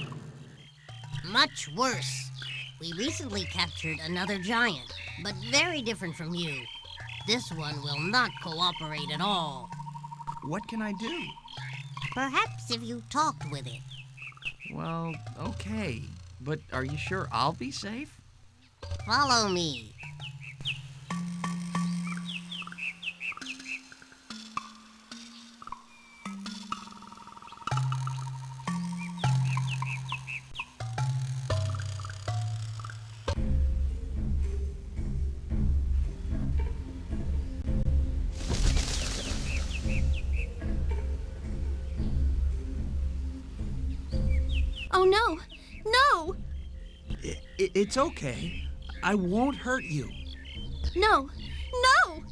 Much worse. We recently captured another giant, but very different from you. This one will not cooperate at all. What can I do? Perhaps if you talked with it. Well, okay. But are you sure I'll be safe? Follow me. Oh, no! No! It's okay. I won't hurt you. No! No!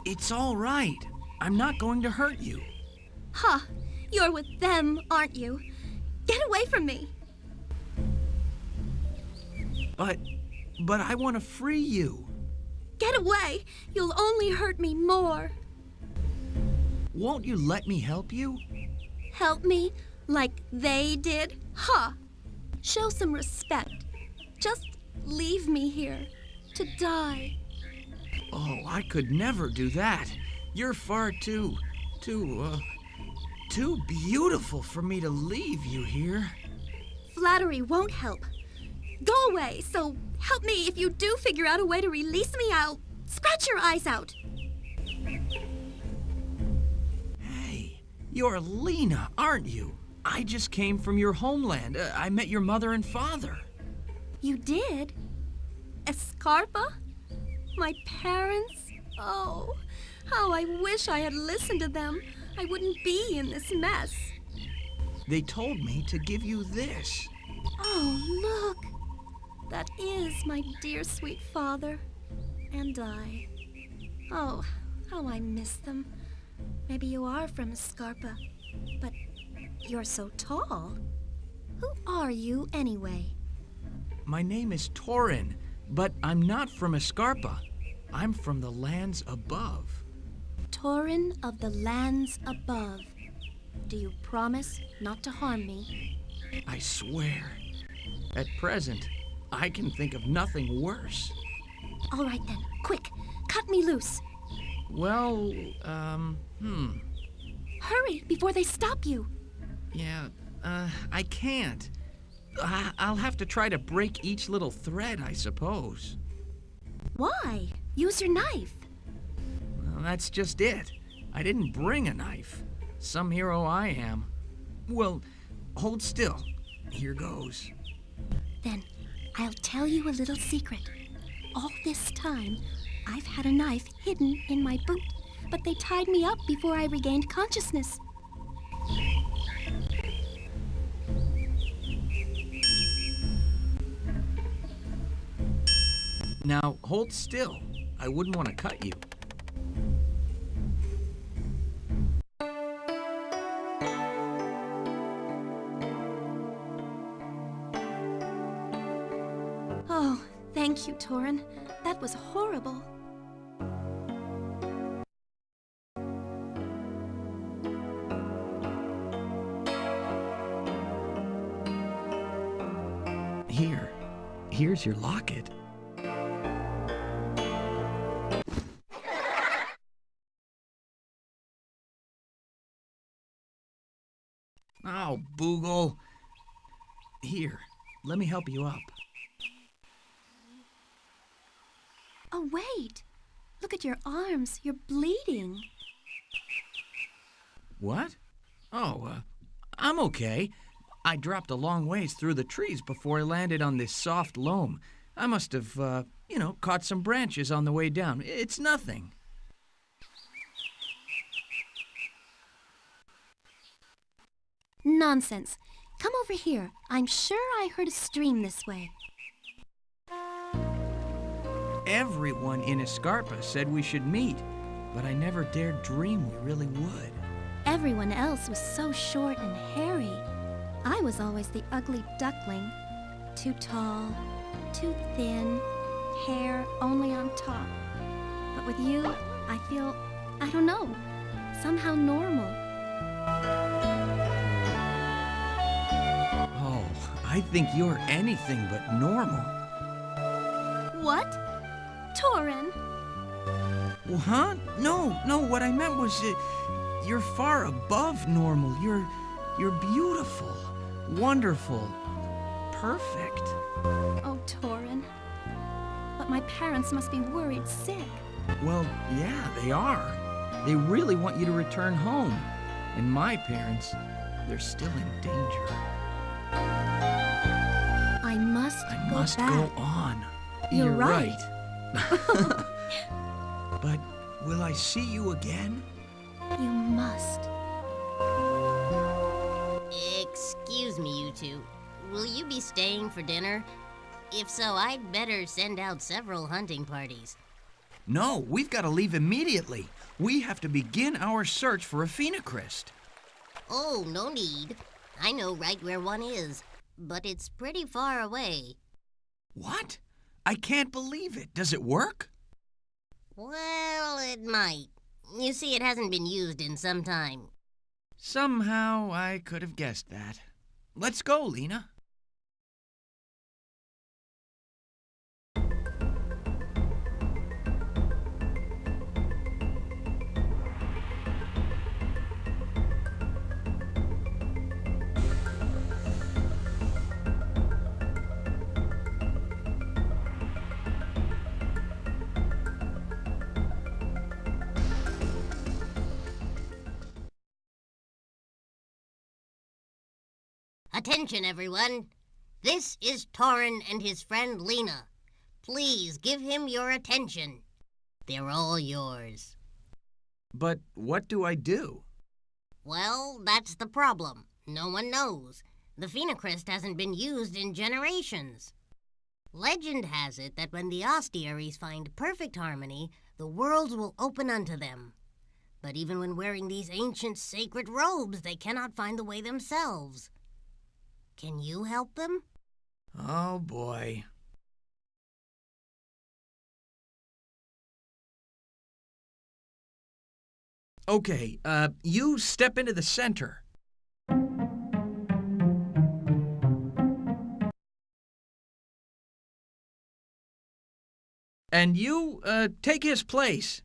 It's all right. I'm not going to hurt you. Huh. You're with them, aren't you? Get away from me! But I want to free you. Get away! You'll only hurt me more. Won't you let me help you? Help me like they did? Huh. Show some respect. Just leave me here to die. Oh, I could never do that. You're far too beautiful for me to leave you here. Flattery won't help. Go away, so help me if you do figure out a way to release me, I'll scratch your eyes out. You're Lena, aren't you? I just came from your homeland. I met your mother and father. You did? Escarpa? My parents? Oh, how I wish I had listened to them. I wouldn't be in this mess. They told me to give you this. Oh, look. That is my dear sweet father. And I. Oh, how I miss them. Maybe you are from Escarpa, but you're so tall. Who are you, anyway? My name is Torin, but I'm not from Escarpa. I'm from the lands above. Torin of the lands above. Do you promise not to harm me? I swear. At present, I can think of nothing worse. All right then, quick, cut me loose. Well, Hurry, before they stop you. Yeah, I can't. I'll have to try to break each little thread, I suppose. Why? Use your knife. Well, that's just it. I didn't bring a knife. Some hero I am. Well, hold still. Here goes. Then, I'll tell you a little secret. All this time, I've had a knife hidden in my boot, but they tied me up before I regained consciousness. Now, hold still. I wouldn't want to cut you. Oh, thank you, Torin. That was horrible. Here's your locket. Oh, Boogle. Here, let me help you up. Oh, wait. Look at your arms. You're bleeding. What? Oh, I'm okay. I dropped a long ways through the trees before I landed on this soft loam. I must have, caught some branches on the way down. It's nothing. Nonsense. Come over here. I'm sure I heard a stream this way. Everyone in Escarpa said we should meet, but I never dared dream we really would. Everyone else was so short and hairy. I was always the ugly duckling. Too tall, too thin, hair only on top. But with you, I feel, I don't know, somehow normal. Oh, I think you're anything but normal. What? Torin? Well, huh? No, what I meant was you're far above normal. You're beautiful, wonderful, perfect. Oh, Torin. But my parents must be worried sick. Well, yeah, they are. They really want you to return home. And my parents, they're still in danger. I must go on. You're right. But will I see you again? You must. Excuse me, you two. Will you be staying for dinner? If so, I'd better send out several hunting parties. No, we've got to leave immediately. We have to begin our search for a phenocryst. Oh, no need. I know right where one is, but it's pretty far away. What? I can't believe it. Does it work? Well, it might. You see, it hasn't been used in some time. Somehow I could have guessed that. Let's go, Lena. Attention, everyone. This is Torin and his friend Lena. Please give him your attention. They're all yours. But what do I do? Well, that's the problem. No one knows. The phenocryst hasn't been used in generations. Legend has it that when the ostiaries find perfect harmony, the worlds will open unto them. But even when wearing these ancient sacred robes, they cannot find the way themselves. Can you help them? Oh, boy. Okay, you step into the center. And you, take his place.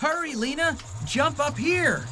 Hurry, Lena! Jump up here!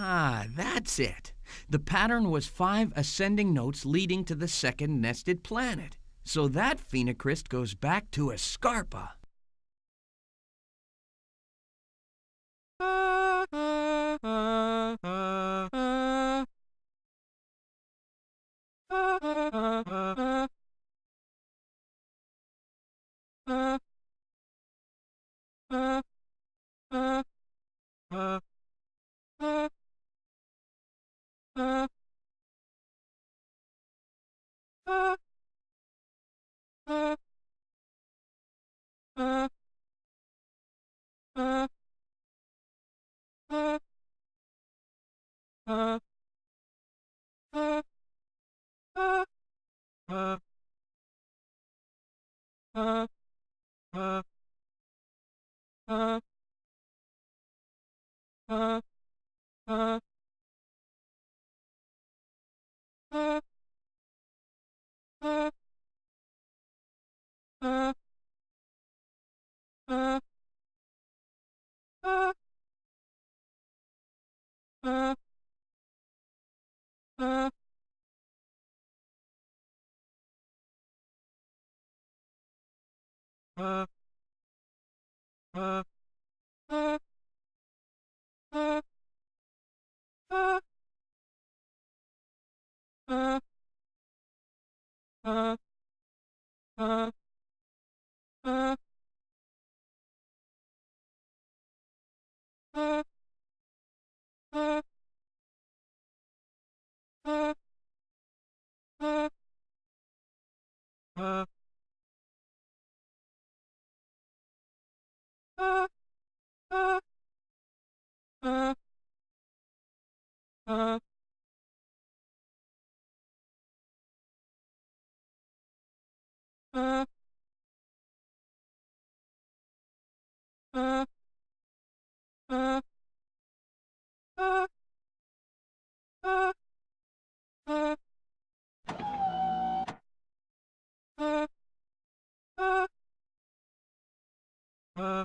Ah, that's it. The pattern was 5 ascending notes leading to the second nested planet. So that phenocryst goes back to a Scarpa. Oh,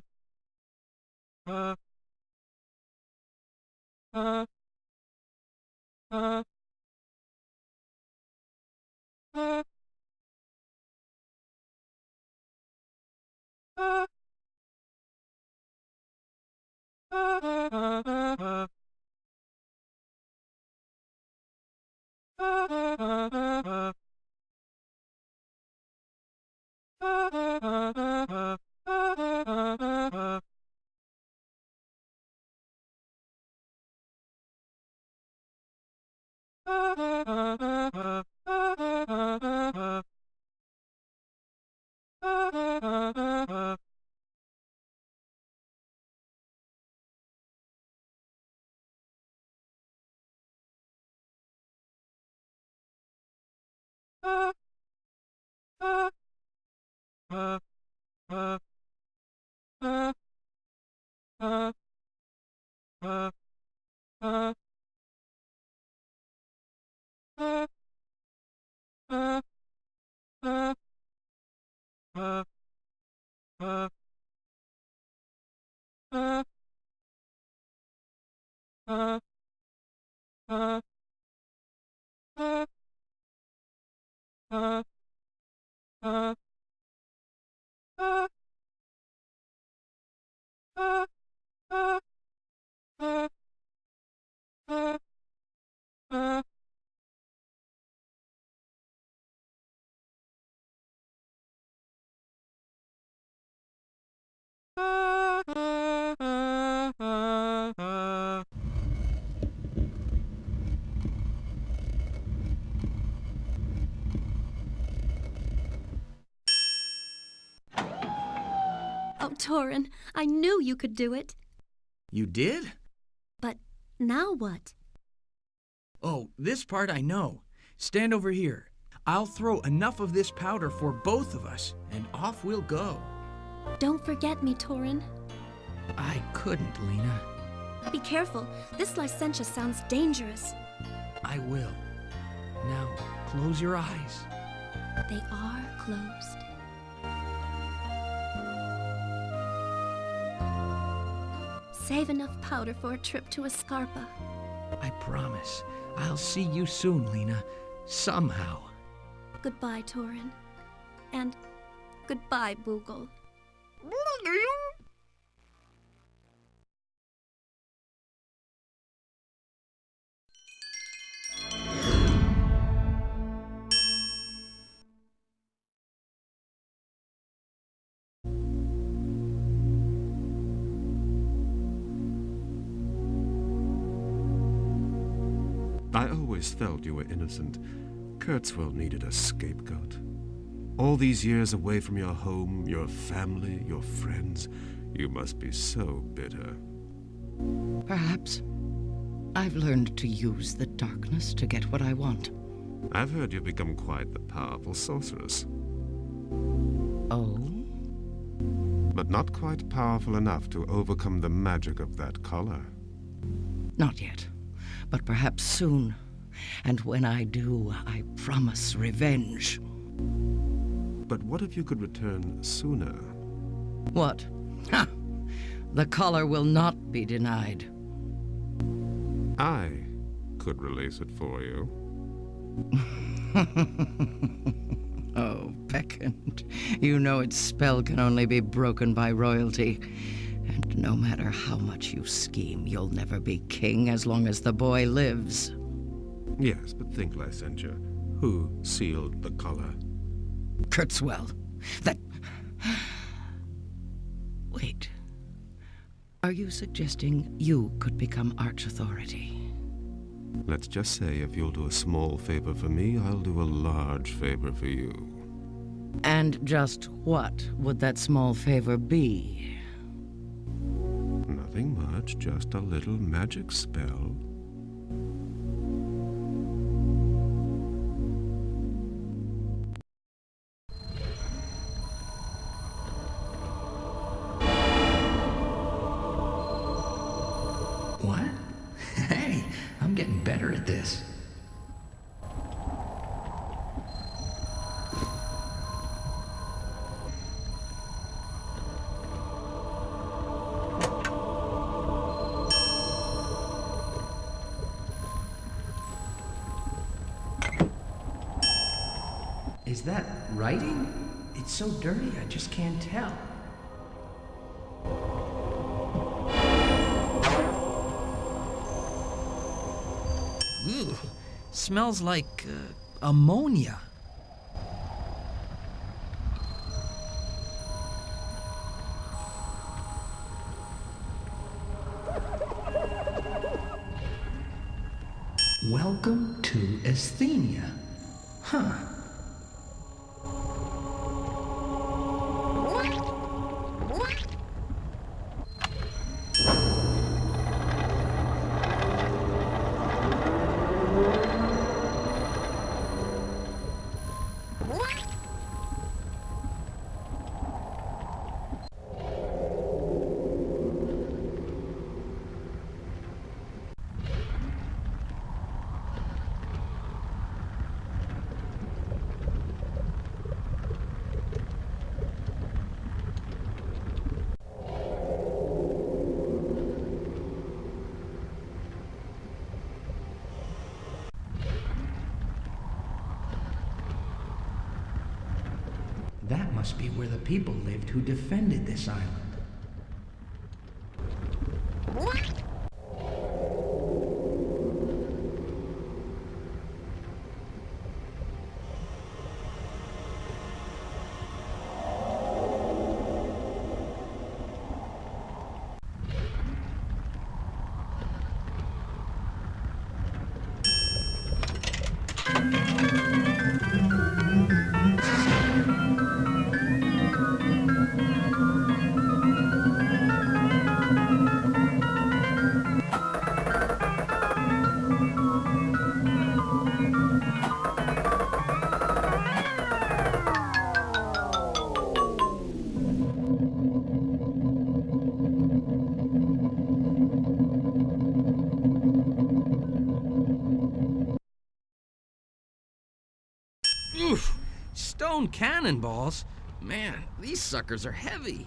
Torin, I knew you could do it. You did? But now what? Oh, this part I know. Stand over here. I'll throw enough of this powder for both of us, and off we'll go. Don't forget me, Torin. I couldn't, Lena. Be careful. This Lycentia sounds dangerous. I will. Now, close your eyes. They are closed. Save enough powder for a trip to Escarpa. I promise. I'll see you soon, Lena. Somehow. Goodbye, Torin. And goodbye, Boogle. I always felt you were innocent. Kurtzwell needed a scapegoat. All these years away from your home, your family, your friends, you must be so bitter. Perhaps. I've learned to use the darkness to get what I want. I've heard you've become quite the powerful sorceress. Oh? But not quite powerful enough to overcome the magic of that collar. Not yet. But perhaps soon. And when I do, I promise revenge. But what if you could return sooner? What? Ha! The collar will not be denied. I could release it for you. Oh, Peccant. You know its spell can only be broken by royalty. And no matter how much you scheme, you'll never be king as long as the boy lives. Yes, but think, Lycentia. Who sealed the collar? Kurtzwell. That... Wait. Are you suggesting you could become Arch Authority? Let's just say if you'll do a small favor for me, I'll do a large favor for you. And just what would that small favor be? Nothing much, just a little magic spell. What? Hey, I'm getting better at this. Is that writing? It's so dirty, I just can't tell. Ooh, smells like ammonia. Welcome to Asthenia. Huh. That must be where the people lived who defended this island. Oof! Stone cannonballs? Man, these suckers are heavy.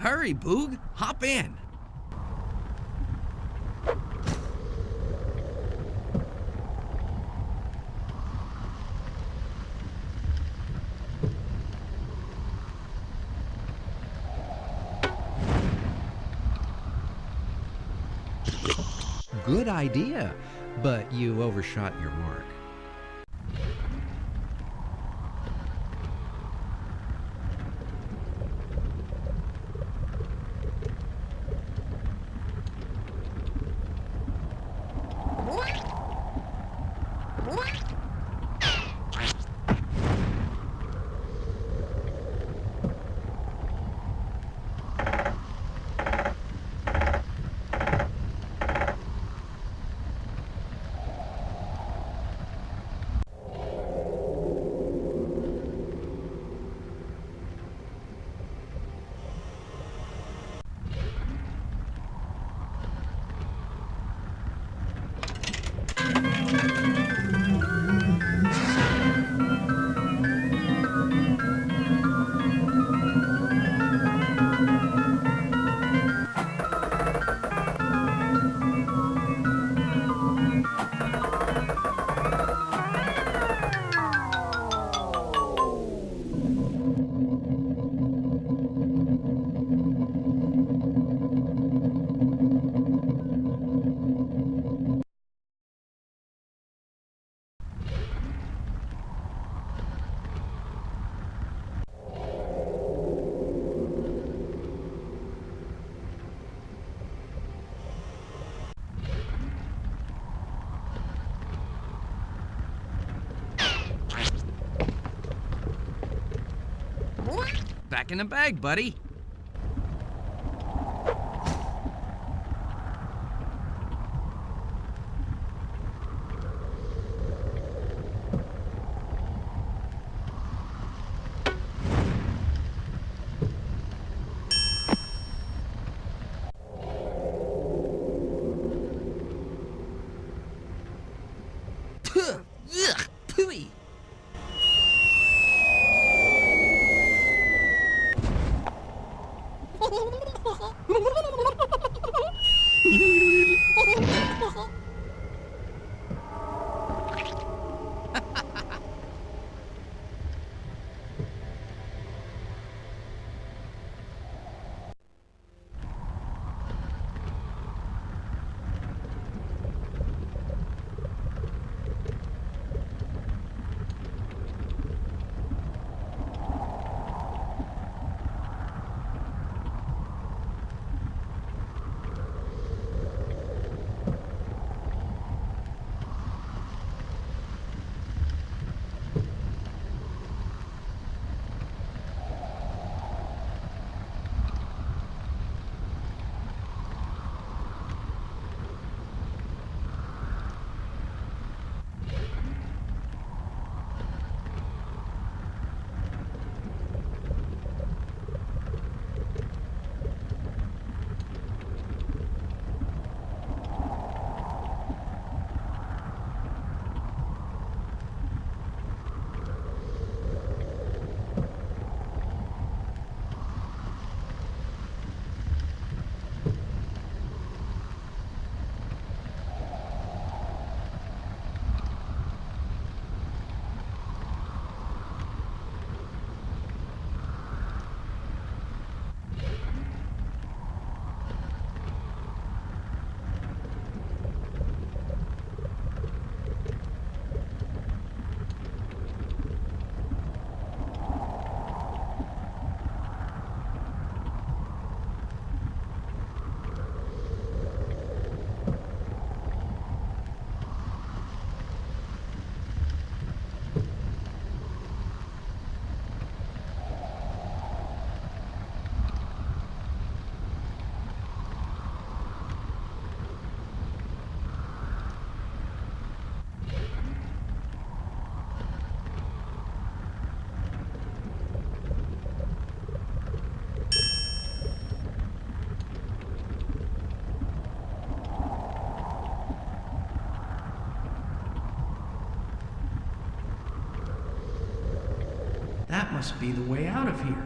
Hurry, Boog. Hop in. Good idea, but you overshot your mark. Back in the bag, buddy. Ugh, pooey. That must be the way out of here.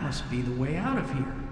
must be the way out of here.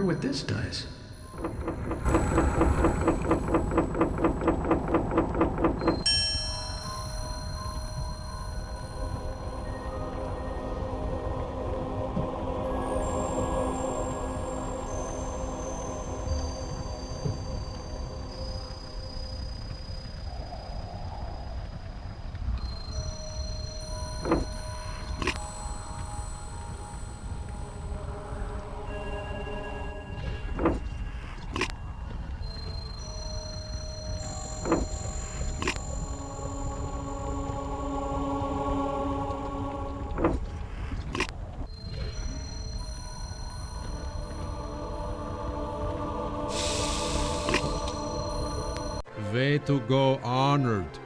what this does. Way to go, honored.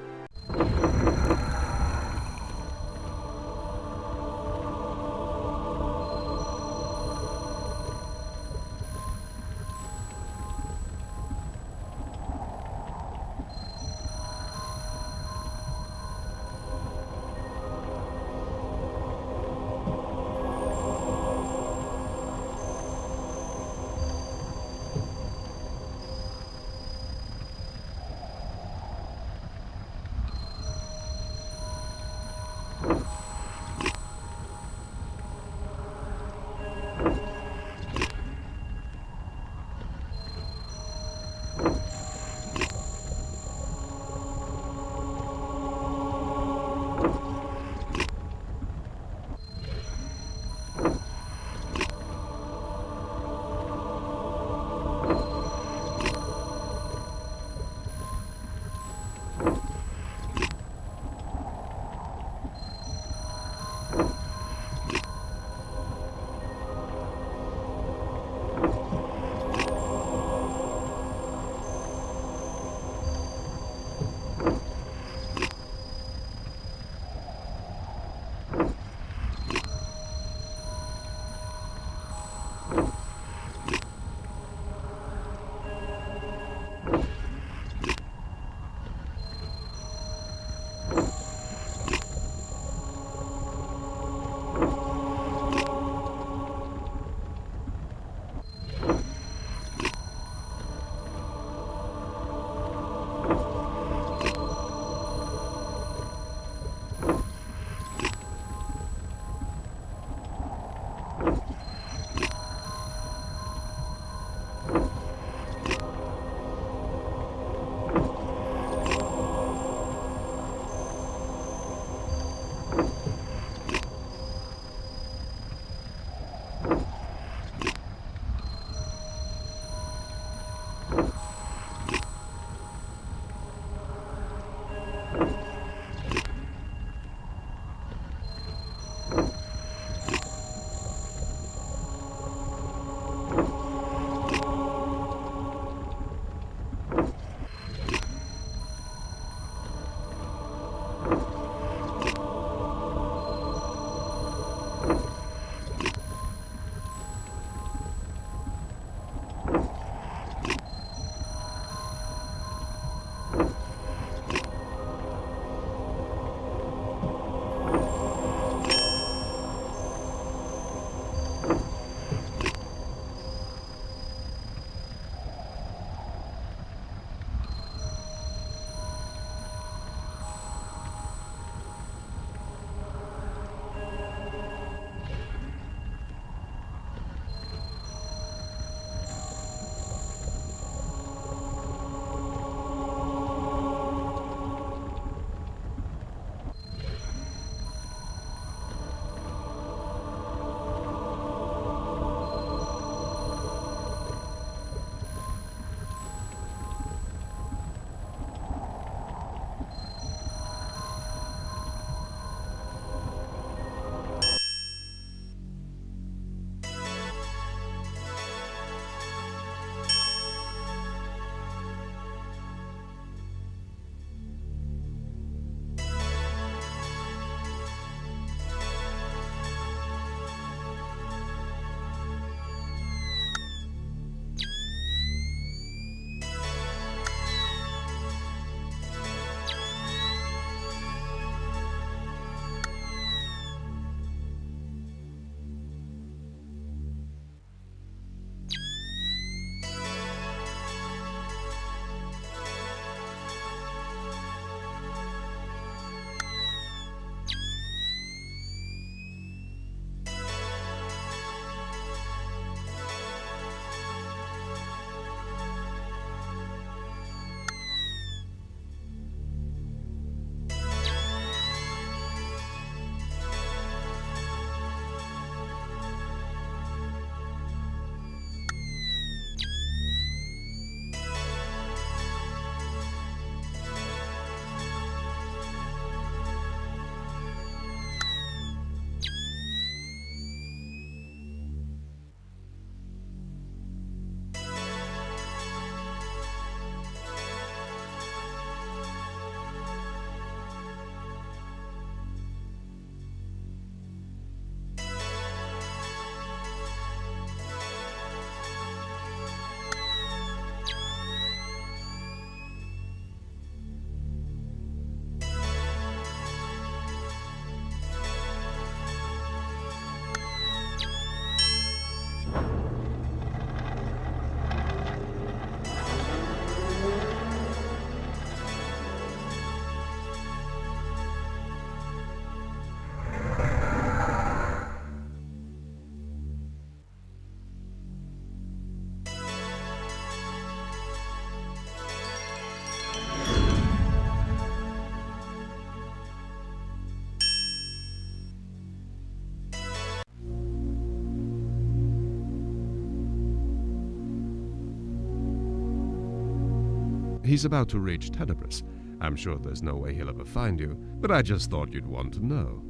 He's about to reach Tenebris. I'm sure there's no way he'll ever find you, but I just thought you'd want to know.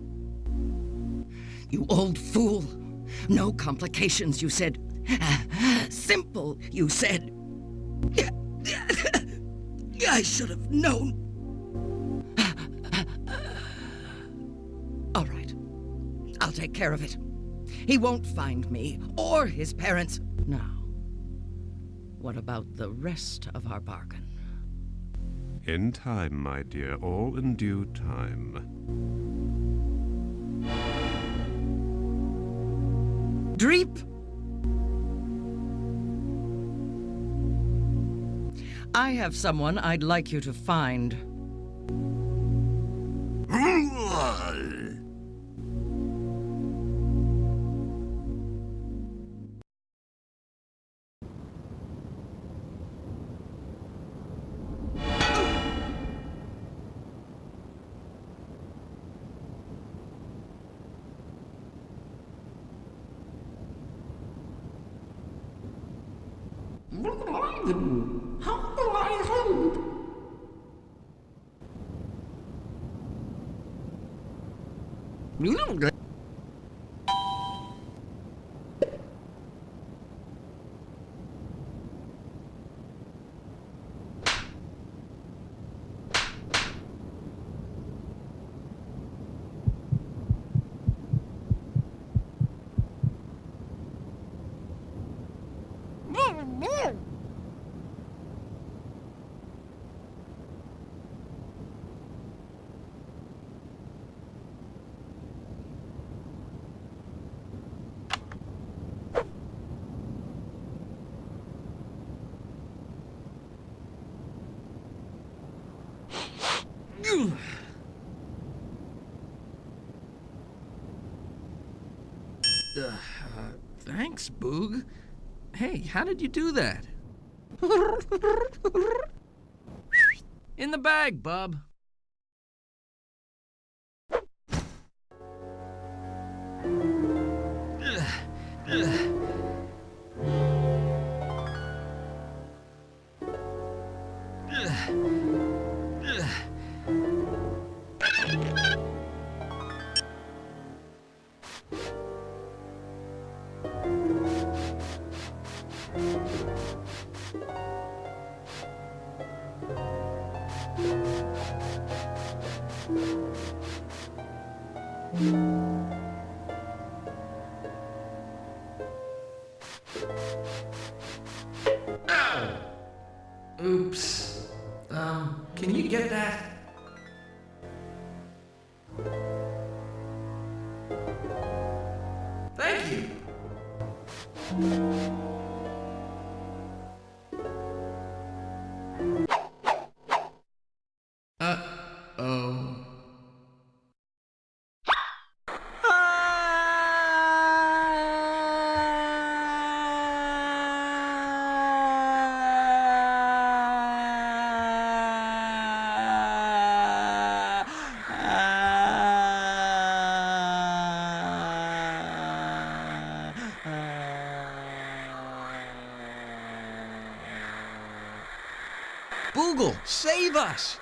You old fool! No complications, you said. Simple, you said. I should have known. All right. I'll take care of it. He won't find me or his parents. Now, what about the rest of our bargain? In time, my dear, all in due time. Dreep! I have someone I'd like you to find. How can I help? Thanks, Boog. Hey, how did you do that? In the bag, bub. Oops. Can you get that? Thank you. Uh-oh. Boogle, save us!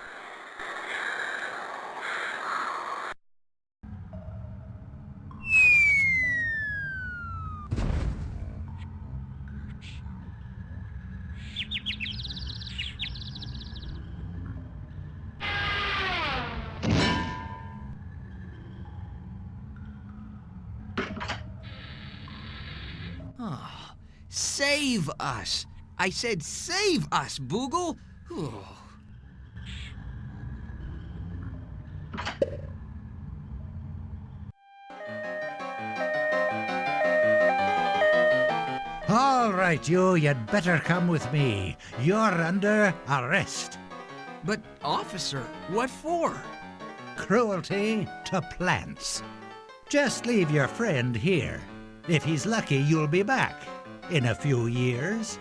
Oh, save us! I said save us, Boogle! All right, you'd better come with me. You're under arrest. But, officer, what for? Cruelty to plants. Just leave your friend here. If he's lucky, you'll be back in a few years.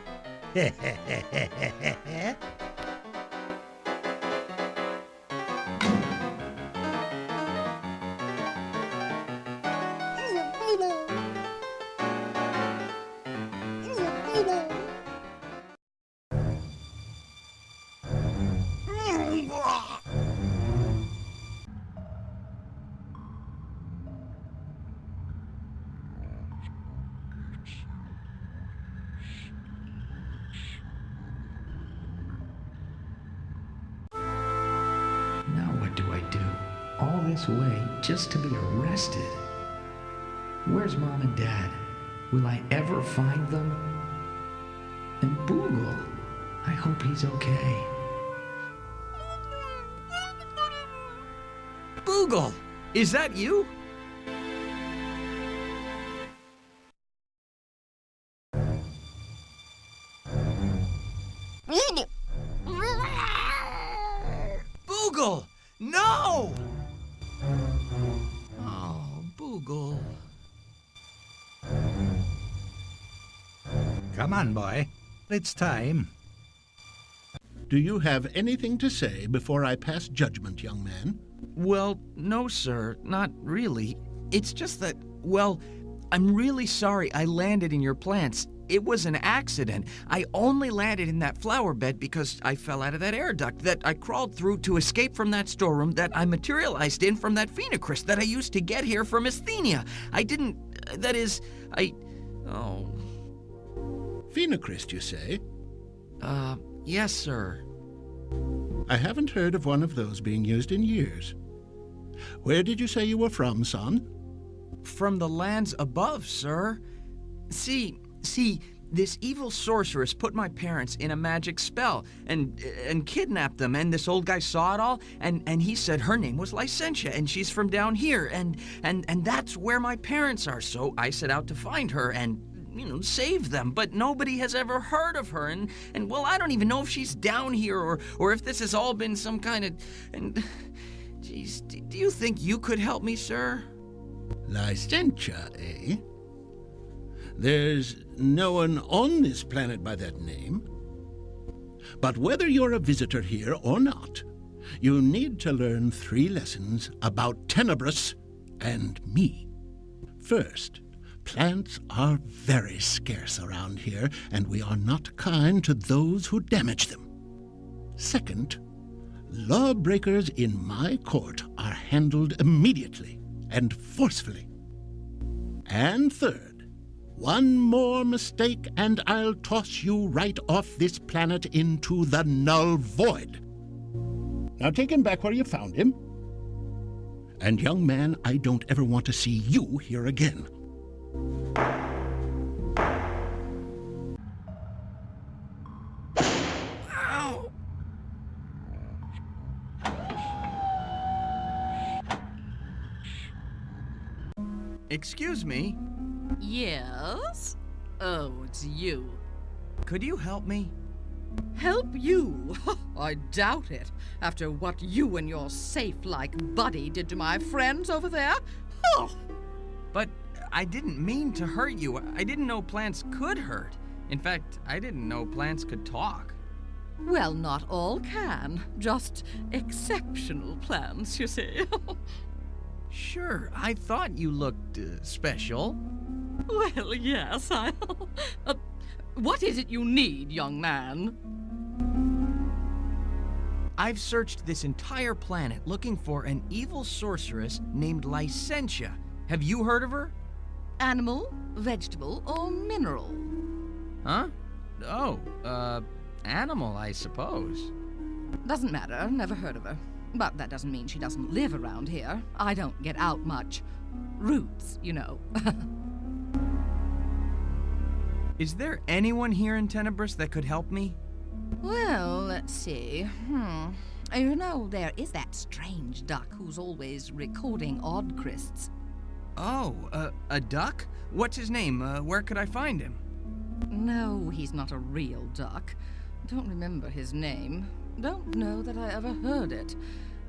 this way just to be arrested. Where's Mom and Dad? Will I ever find them? And Boogle, I hope he's okay. Boogle! Is that you? Boogle! No! Oh, Boogle. Come on, boy. It's time. Do you have anything to say before I pass judgment, young man? Well, no, sir, not really. It's just that, well, I'm really sorry I landed in your plants. It was an accident. I only landed in that flower bed because I fell out of that air duct that I crawled through to escape from that storeroom that I materialized in from that phenocryst that I used to get here from Asthenia. I didn't, that is, oh. Phenocryst, you say? Yes, sir. I haven't heard of one of those being used in years. Where did you say you were from, son? From the lands above, sir. See, this evil sorceress put my parents in a magic spell and kidnapped them, and this old guy saw it all, and he said her name was Lycentia, and she's from down here, and that's where my parents are, so I set out to find her and, save them, but nobody has ever heard of her, and well, I don't even know if she's down here, or if this has all been some kind of, and, geez, do you think you could help me, sir? Lycentia, eh? There's no one on this planet by that name. But whether you're a visitor here or not, you need to learn 3 lessons about Tenebrous and me. First, plants are very scarce around here, and we are not kind to those who damage them. Second, lawbreakers in my court are handled immediately and forcefully. And third, one more mistake and I'll toss you right off this planet into the null void. Now take him back where you found him. And young man, I don't ever want to see you here again. Ow! Excuse me? Yes? Oh, it's you. Could you help me? Help you? I doubt it, after what you and your safe-like buddy did to my friends over there. Oh. But I didn't mean to hurt you. I didn't know plants could hurt. In fact, I didn't know plants could talk. Well, not all can. Just exceptional plants, you see. Sure, I thought you looked special. Well, yes, what is it you need, young man? I've searched this entire planet looking for an evil sorceress named Lycentia. Have you heard of her? Animal, vegetable, or mineral? Huh? Oh, animal, I suppose. Doesn't matter, never heard of her. But that doesn't mean she doesn't live around here. I don't get out much. Roots, you know. Is there anyone here in Tenebrous that could help me? Well, let's see. You know, there is that strange duck who's always recording odd crysts. Oh, a duck? What's his name? Where could I find him? No, he's not a real duck. Don't remember his name. Don't know that I ever heard it.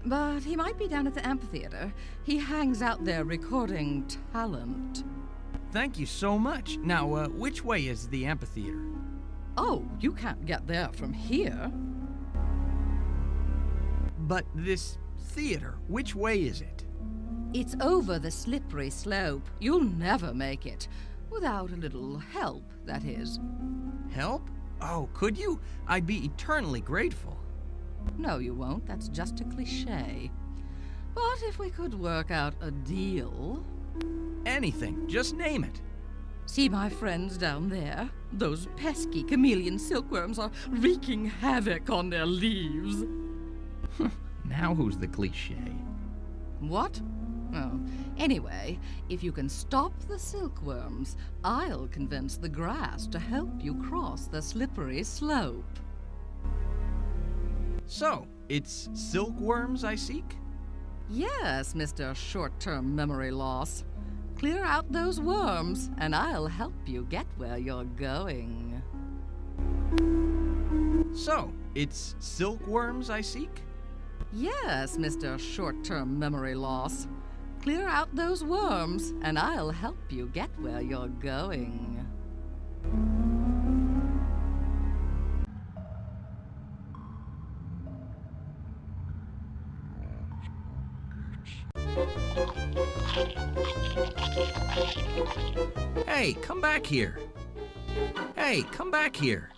But he might be down at the amphitheater. He hangs out there recording talent. Thank you so much. Now, which way is the amphitheater? Oh, you can't get there from here. But this theater, which way is it? It's over the slippery slope. You'll never make it. Without a little help, that is. Help? Oh, could you? I'd be eternally grateful. No, you won't. That's just a cliché. But if we could work out a deal... Anything. Just name it. See my friends down there? Those pesky chameleon silkworms are wreaking havoc on their leaves. Now who's the cliché? What? Oh, anyway, if you can stop the silkworms, I'll convince the grass to help you cross the slippery slope. So, it's silkworms I seek? Yes, Mr. Short-Term Memory Loss. Clear out those worms, and I'll help you get where you're going. So, it's silkworms I seek? Yes, Mr. Short-Term Memory Loss. Clear out those worms, and I'll help you get where you're going. Hey, come back here. Hey, come back here.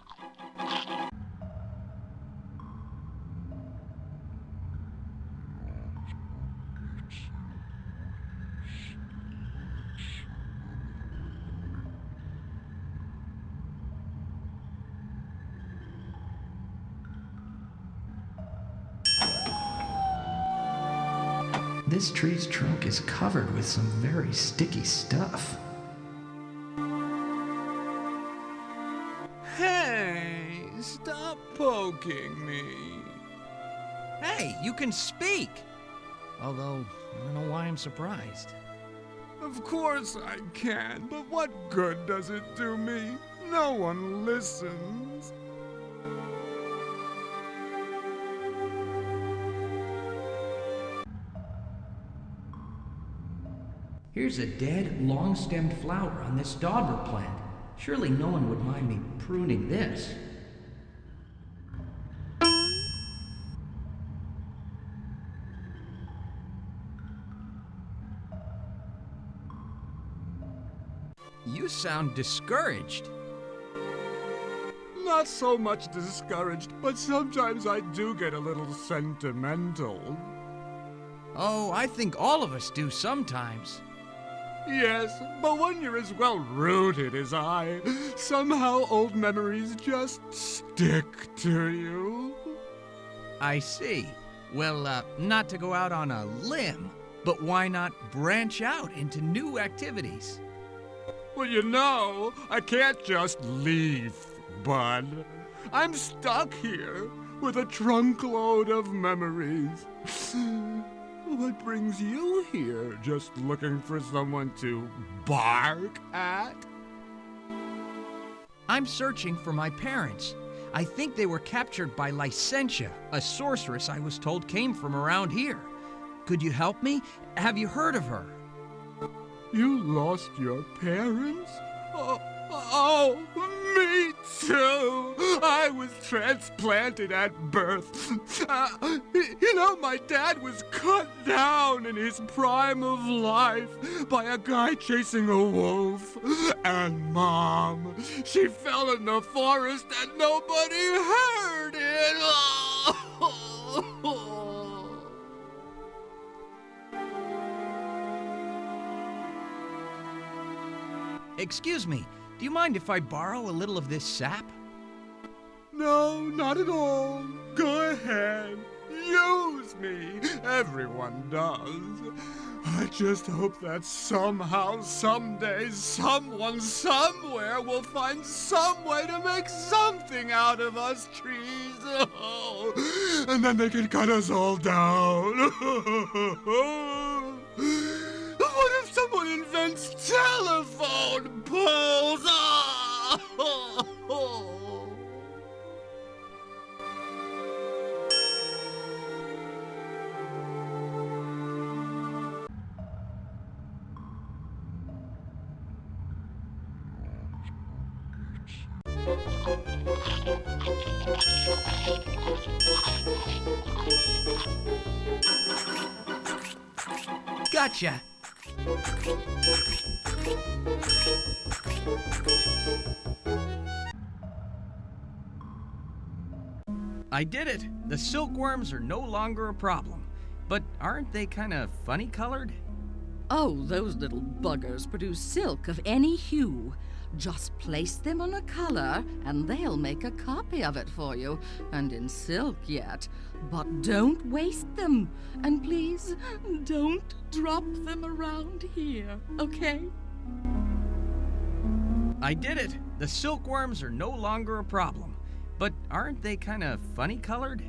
This tree's trunk is covered with some very sticky stuff. Hey, stop poking me. Hey, you can speak! Although, I don't know why I'm surprised. Of course I can, but what good does it do me? No one listens. Here's a dead, long-stemmed flower on this dauber plant. Surely no one would mind me pruning this. You sound discouraged. Not so much discouraged, but sometimes I do get a little sentimental. Oh, I think all of us do sometimes. Yes, but when you're as well-rooted as I, somehow old memories just stick to you. I see. Well, not to go out on a limb, but why not branch out into new activities? Well, you know, I can't just leave, bud. I'm stuck here with a trunkload of memories. What brings you here? Just looking for someone to bark at? I'm searching for my parents. I think they were captured by Lycentia, a sorceress I was told came from around here. Could you help me? Have you heard of her? You lost your parents? Oh, me too! I was transplanted at birth. You know, my dad was cut down in his prime of life by a guy chasing a wolf. And Mom, she fell in the forest and nobody heard it. Excuse me, do you mind if I borrow a little of this sap? No, not at all. Go ahead. Use me. Everyone does. I just hope that somehow, someday, someone, somewhere will find some way to make something out of us trees. Oh, and then they can cut us all down. What if someone invents telephone poles? Oh. Gotcha! I did it! The silkworms are no longer a problem. But aren't they kind of funny colored? Oh, those little buggers produce silk of any hue. Just place them on a color, and they'll make a copy of it for you. And in silk yet. But don't waste them. And please, don't drop them around here, okay? I did it! The silkworms are no longer a problem. But aren't they kind of funny colored?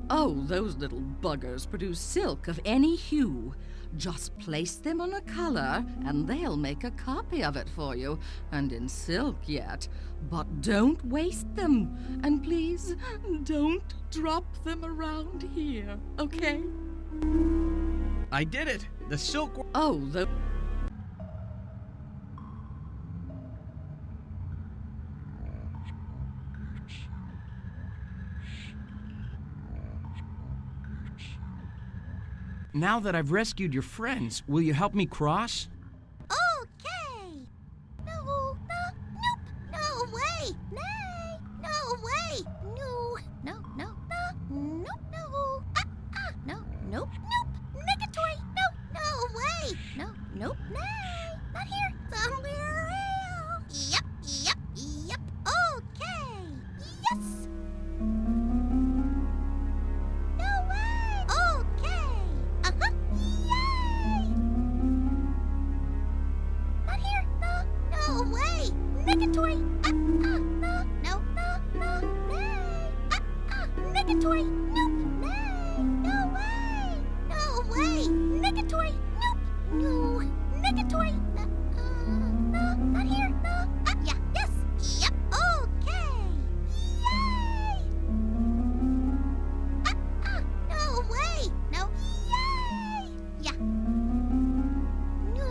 Oh, those little buggers produce silk of any hue. Just place them on a color, and they'll make a copy of it for you. And in silk yet. But don't waste them. And please, don't drop them around here, okay? I did it! The silkworm... Oh, Now that I've rescued your friends, will you help me cross? Okay. No, nope. No way. Nay. No way. No. No. Nope. No. Nope. Negatory. No way. No. Nope. Nay. Not here. Somewhere else. Yep. Okay. Yes. No way. Okay. Yay! Not here. No way. Negatory. No. Nay. Negatory. Nope. Nay. No way. No way. Negatory. Nope. No. Negatory. No. Not here. Yeah. Yes. Yep. Okay. Yay! No way. No. Yay! Yeah. No.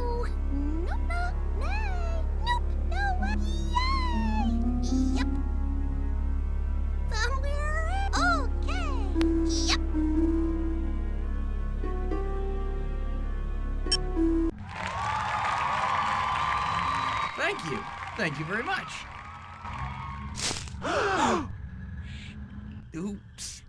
Nay. Nope. No way. Yay! Yep. Somewhere. Okay. Yep. Thank you. Thank you very much. Oops.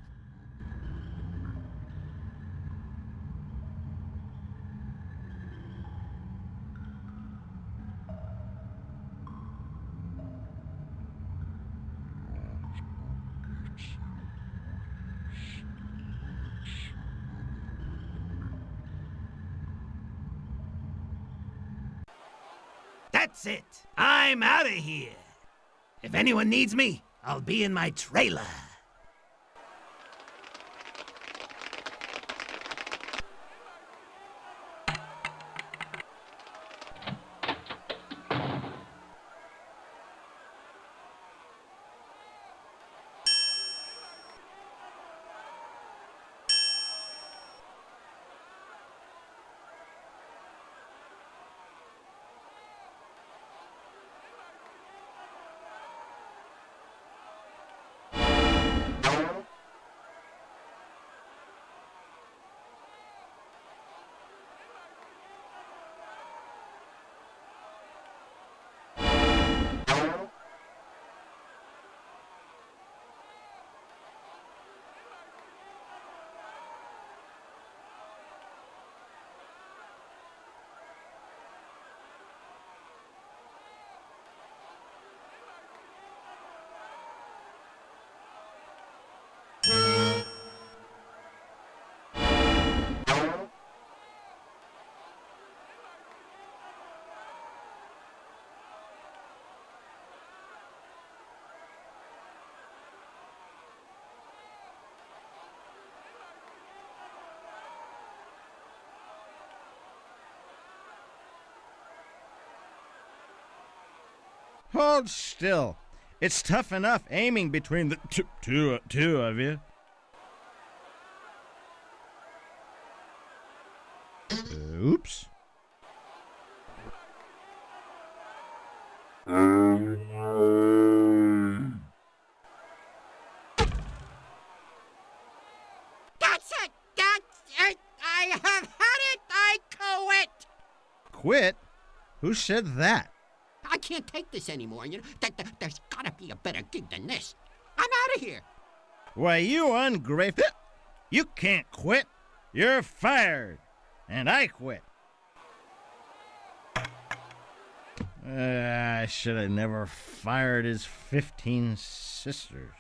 That's it. I'm out of here. If anyone needs me, I'll be in my trailer. Hold still. It's tough enough aiming between the two of you. Oops. That's it! I have had it! I quit! Quit? Who said that? I can't take this anymore, you know. There's gotta be a better gig than this. I'm out of here. Why, you ungrateful. You can't quit. You're fired. And I quit. I should have never fired his 15 sisters.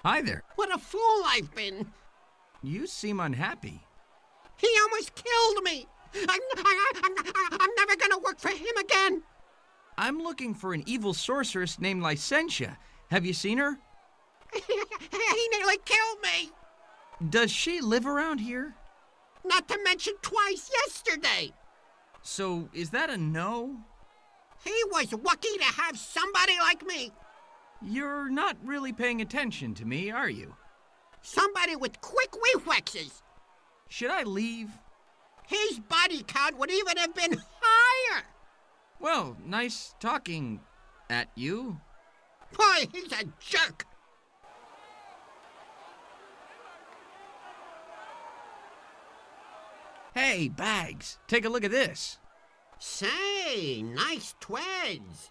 Hi there. What a fool I've been. You seem unhappy. He almost killed me. I'm never gonna work for him again. I'm looking for an evil sorceress named Lycentia. Have you seen her? He nearly killed me. Does she live around here? Not to mention twice yesterday. So, is that a no? He was lucky to have somebody like me. You're not really paying attention to me, are you? Somebody with quick reflexes. Should I leave? His body count would even have been higher. Well, nice talking at you. Boy, he's a jerk. Hey, Bags, take a look at this. Say, nice tweds.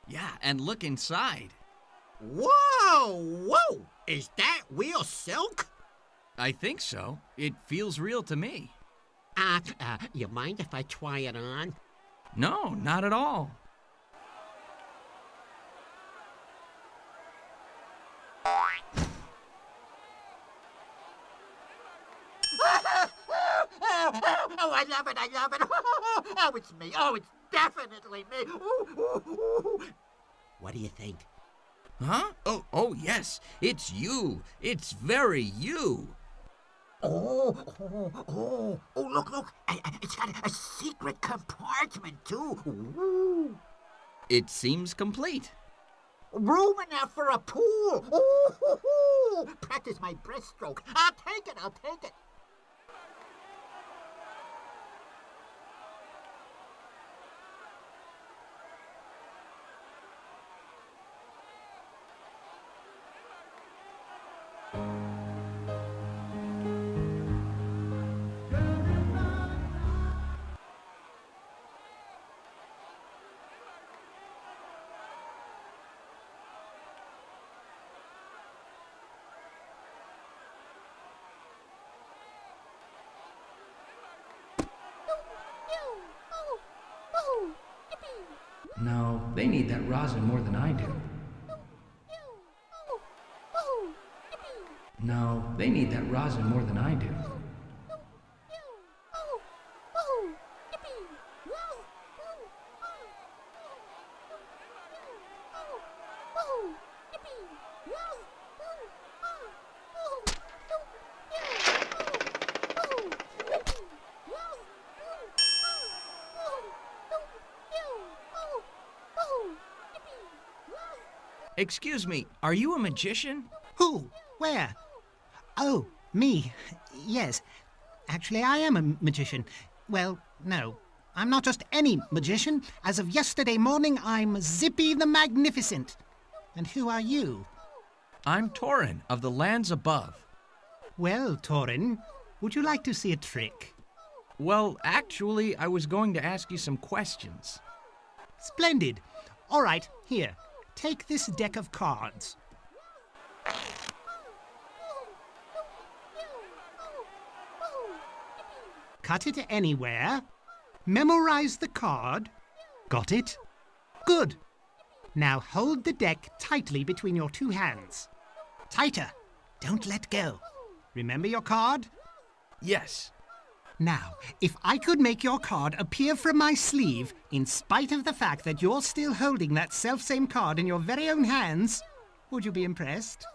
Yeah, and look inside. Whoa! Is that real silk? I think so. It feels real to me. You mind if I try it on? No, not at all. Oh, I love it. Oh, it's me. Oh, it's definitely me. Ooh. What do you think? Huh? Oh, yes. It's you. It's very you. Oh, look. It's got a secret compartment, too. Ooh. It seems complete. Room enough for a pool. Ooh. Practice my breaststroke. I'll take it. No, they need that rosin more than I do. No, they need that rosin more than I do. Excuse me, are you a magician? Who? Where? Oh, me. Yes. Actually, I am a magician. Well, no. I'm not just any magician. As of yesterday morning, I'm Zippy the Magnificent. And who are you? I'm Torin of the lands above. Well, Torin, would you like to see a trick? Well, actually, I was going to ask you some questions. Splendid. All right, here. Take this deck of cards. Cut it anywhere. Memorize the card. Got it? Good. Now hold the deck tightly between your two hands. Tighter. Don't let go. Remember your card? Yes. Now, if I could make your card appear from my sleeve, in spite of the fact that you're still holding that selfsame card in your very own hands, would you be impressed?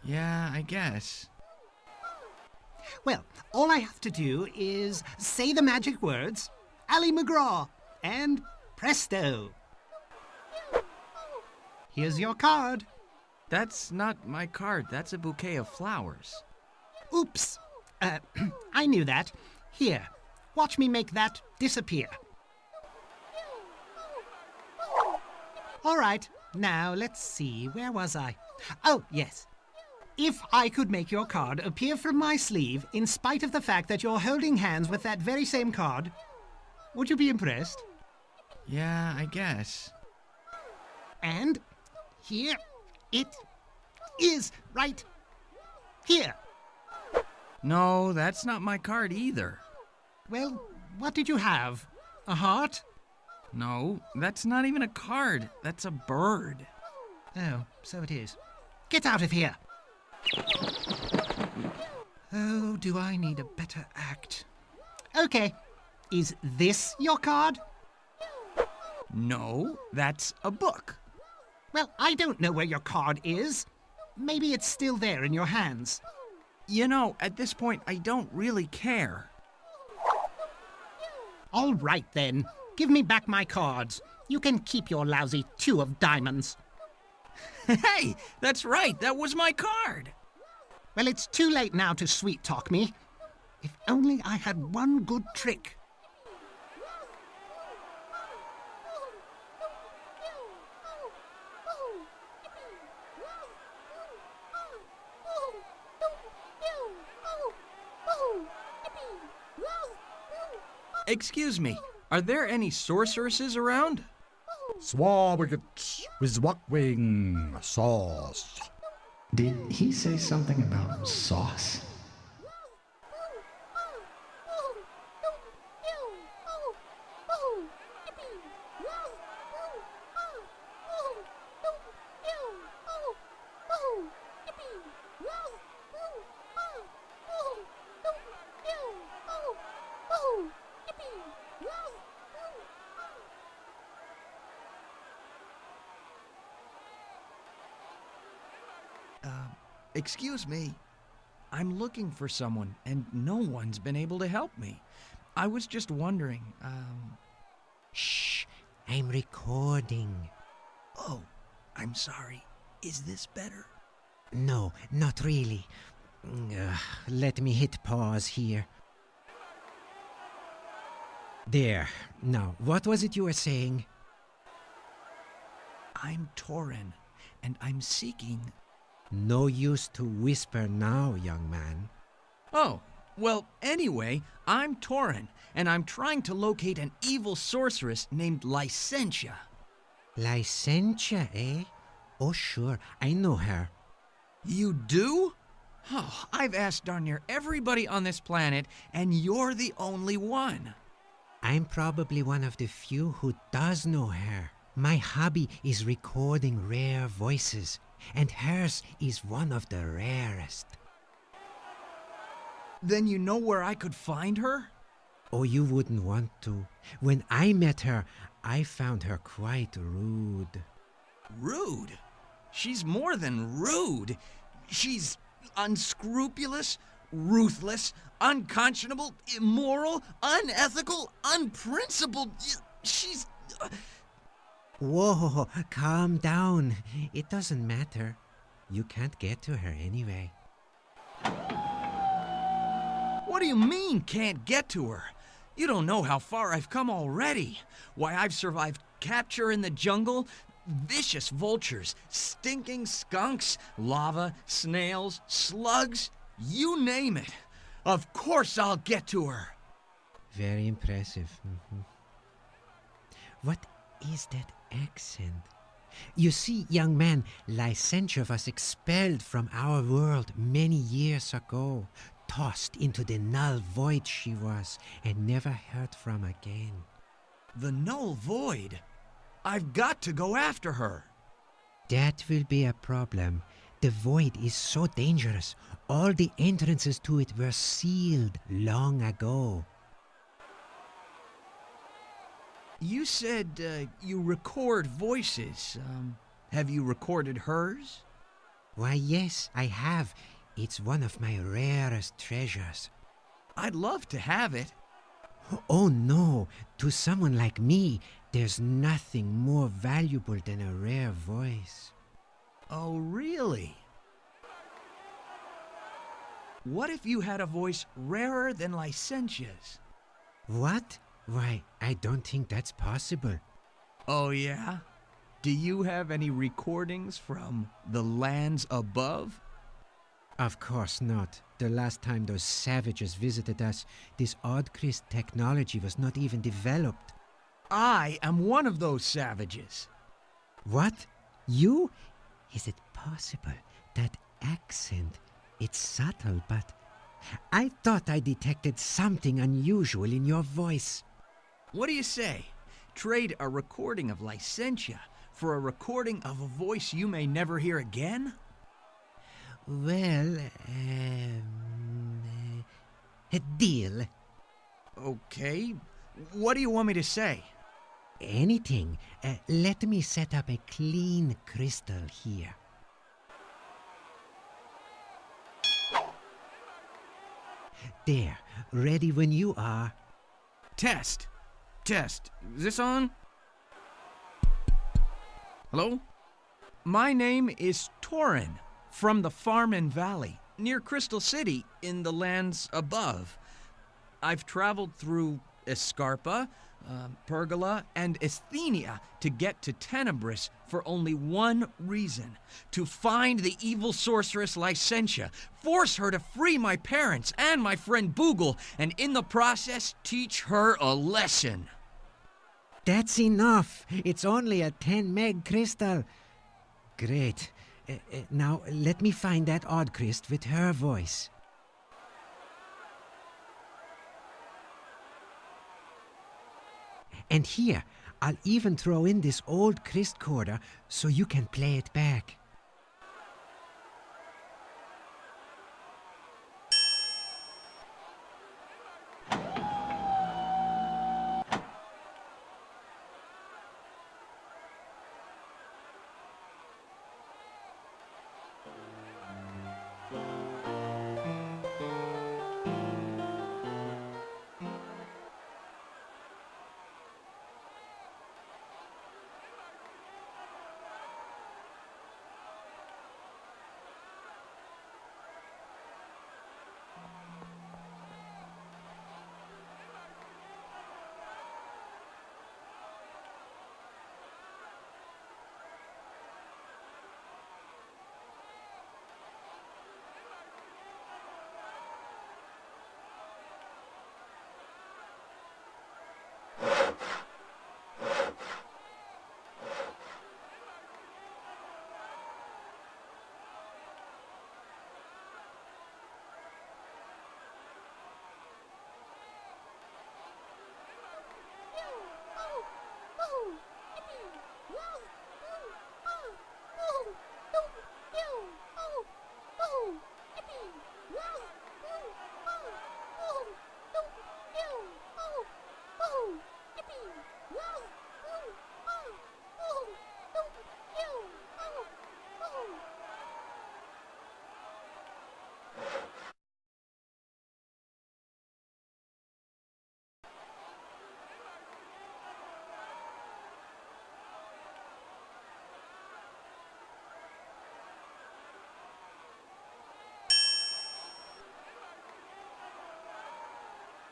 Yeah, I guess. Well, all I have to do is say the magic words, Ally McGraw, and presto. Here's your card. That's not my card. That's a bouquet of flowers. Oops. I knew that. Here, watch me make that disappear. All right, now let's see. Where was I? Oh, yes. If I could make your card appear from my sleeve, in spite of the fact that you're holding hands with that very same card, would you be impressed? Yeah, I guess. And here it is right here. No, that's not my card either. Well, what did you have? A heart? No, that's not even a card. That's a bird. Oh, so it is. Get out of here! Oh, do I need a better act? Okay, is this your card? No, that's a book. Well, I don't know where your card is. Maybe it's still there in your hands. You know, at this point, I don't really care. All right, then. Give me back my cards. You can keep your lousy 2 of diamonds. Hey, that's right. That was my card. Well, it's too late now to sweet-talk me. If only I had one good trick. Excuse me, are there any sorceresses around? Swabwicket, wizwakwing, sauce. Did he say something about sauce? Excuse me. I'm looking for someone, and no one's been able to help me. I was just wondering, Shh, I'm recording. Oh, I'm sorry. Is this better? No, not really. Let me hit pause here. There. Now, what was it you were saying? I'm Torin, and I'm seeking... No use to whisper now, young man. Oh, well, anyway, I'm Torin, and I'm trying to locate an evil sorceress named Lycentia. Lycentia, eh? Oh, sure, I know her. You do? Oh, I've asked darn near everybody on this planet, and you're the only one. I'm probably one of the few who does know her. My hobby is recording rare voices, and hers is one of the rarest. Then you know where I could find her? Oh, you wouldn't want to. When I met her, I found her quite rude. Rude? She's more than rude. She's unscrupulous, ruthless, unconscionable, immoral, unethical, unprincipled. She's... Whoa, calm down. It doesn't matter. You can't get to her anyway. What do you mean, can't get to her? You don't know how far I've come already. Why, I've survived capture in the jungle, vicious vultures, stinking skunks, lava, snails, slugs, you name it. Of course I'll get to her. Very impressive. What is that accent? You see, young man, Lycentia was expelled from our world many years ago. Tossed into the null void she was, and never heard from again. The null void? I've got to go after her. That will be a problem. The void is so dangerous. All the entrances to it were sealed long ago. You said you record voices. Have you recorded hers? Why, yes, I have. It's one of my rarest treasures. I'd love to have it. Oh no, to someone like me, there's nothing more valuable than a rare voice. Oh, really? What if you had a voice rarer than Lycentia's? What? Why, I don't think that's possible. Oh, yeah? Do you have any recordings from the lands above? Of course not. The last time those savages visited us, this odd-Christ technology was not even developed. I am one of those savages. What? You? Is it possible? That accent, it's subtle, but I thought I detected something unusual in your voice. What do you say? Trade a recording of Lycentia for a recording of a voice you may never hear again? Well, a deal. Okay. What do you want me to say? Anything. Let me set up a clean crystal here. There, ready when you are. Test. Is this on? Hello? My name is Torin, from the Farmin Valley, near Crystal City, in the lands above. I've traveled through Escarpa, Pergola, and Asthenia to get to Tenebris for only one reason: to find the evil sorceress Lycentia, force her to free my parents and my friend Boogle, and in the process teach her a lesson. That's enough. It's only a 10 meg crystal. Great. Now let me find that odd Christ with her voice. And here, I'll even throw in this old Christ quarter so you can play it back.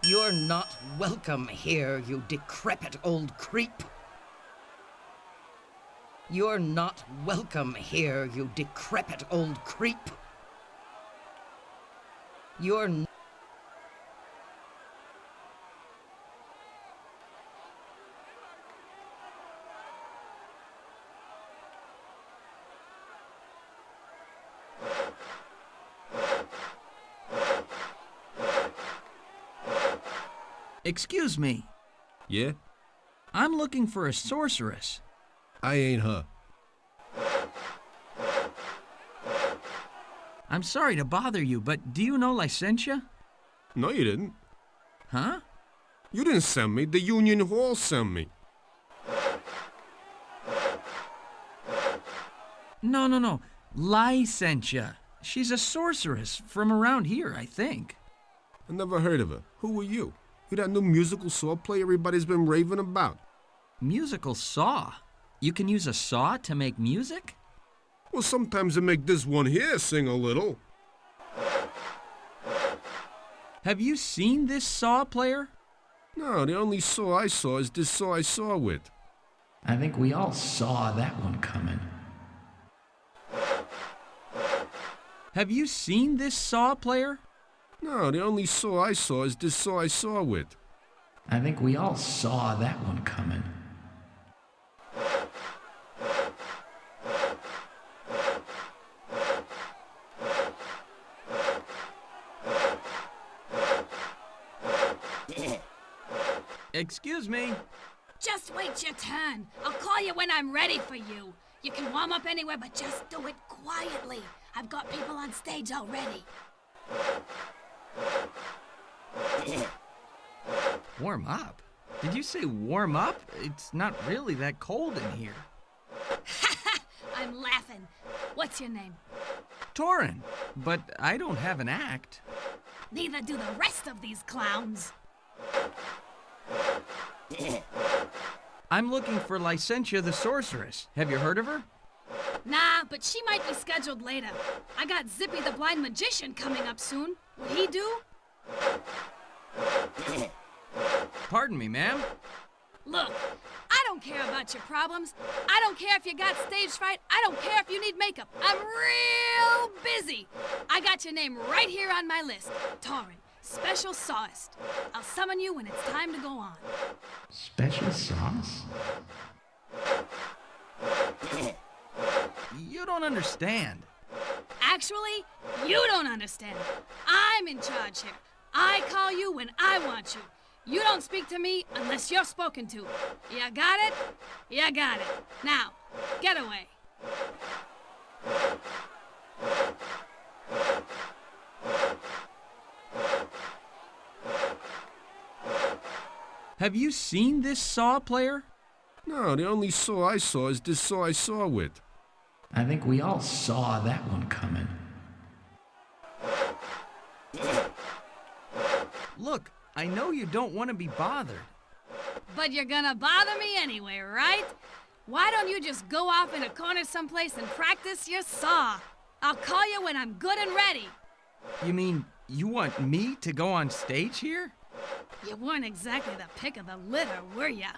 You're not welcome here, you decrepit old creep. You're not welcome here, you decrepit old creep. You're Excuse me. Yeah? I'm looking for a sorceress. I ain't her. I'm sorry to bother you, but do you know Lycentia? No, you didn't. Huh? You didn't send me. The Union Hall sent me. No. Lycentia. She's a sorceress from around here, I think. I never heard of her. Who were you? You that new musical saw play everybody's been raving about. Musical saw? You can use a saw to make music? Well, sometimes they make this one here sing a little. Have you seen this saw player? No, the only saw I saw is this saw I saw with. I think we all saw that one coming. Have you seen this saw player? No, the only saw I saw is this saw I saw with. I think we all saw that one coming. excuse me. Just wait your turn. I'll call you when I'm ready for you. You can warm up anywhere, but just do it quietly. I've got people on stage already. Warm up? Did you say warm up? It's not really that cold in here. I'm laughing. What's your name? Torin, but I don't have an act. Neither do the rest of these clowns. I'm looking for Lycentia the sorceress. Have you heard of her? Nah, but she might be scheduled later. I got Zippy the blind magician coming up soon. Would he do? Pardon me, ma'am. Look, I don't care about your problems. I don't care if you got stage fright. I don't care if you need makeup. I'm real busy. I got your name right here on my list. Torin, special sauce. I'll summon you when it's time to go on. Special sauce? You don't understand. Actually, you don't understand. I'm in charge here. I call you when I want you. You don't speak to me unless you're spoken to. You got it? You got it. Now, get away. Have you seen this saw player? No, the only saw I saw is this saw I saw with. I think we all saw that one coming. Look, I know you don't want to be bothered. But you're gonna bother me anyway, right? Why don't you just go off in a corner someplace and practice your saw? I'll call you when I'm good and ready. You mean you want me to go on stage here? You weren't exactly the pick of the litter, were ya?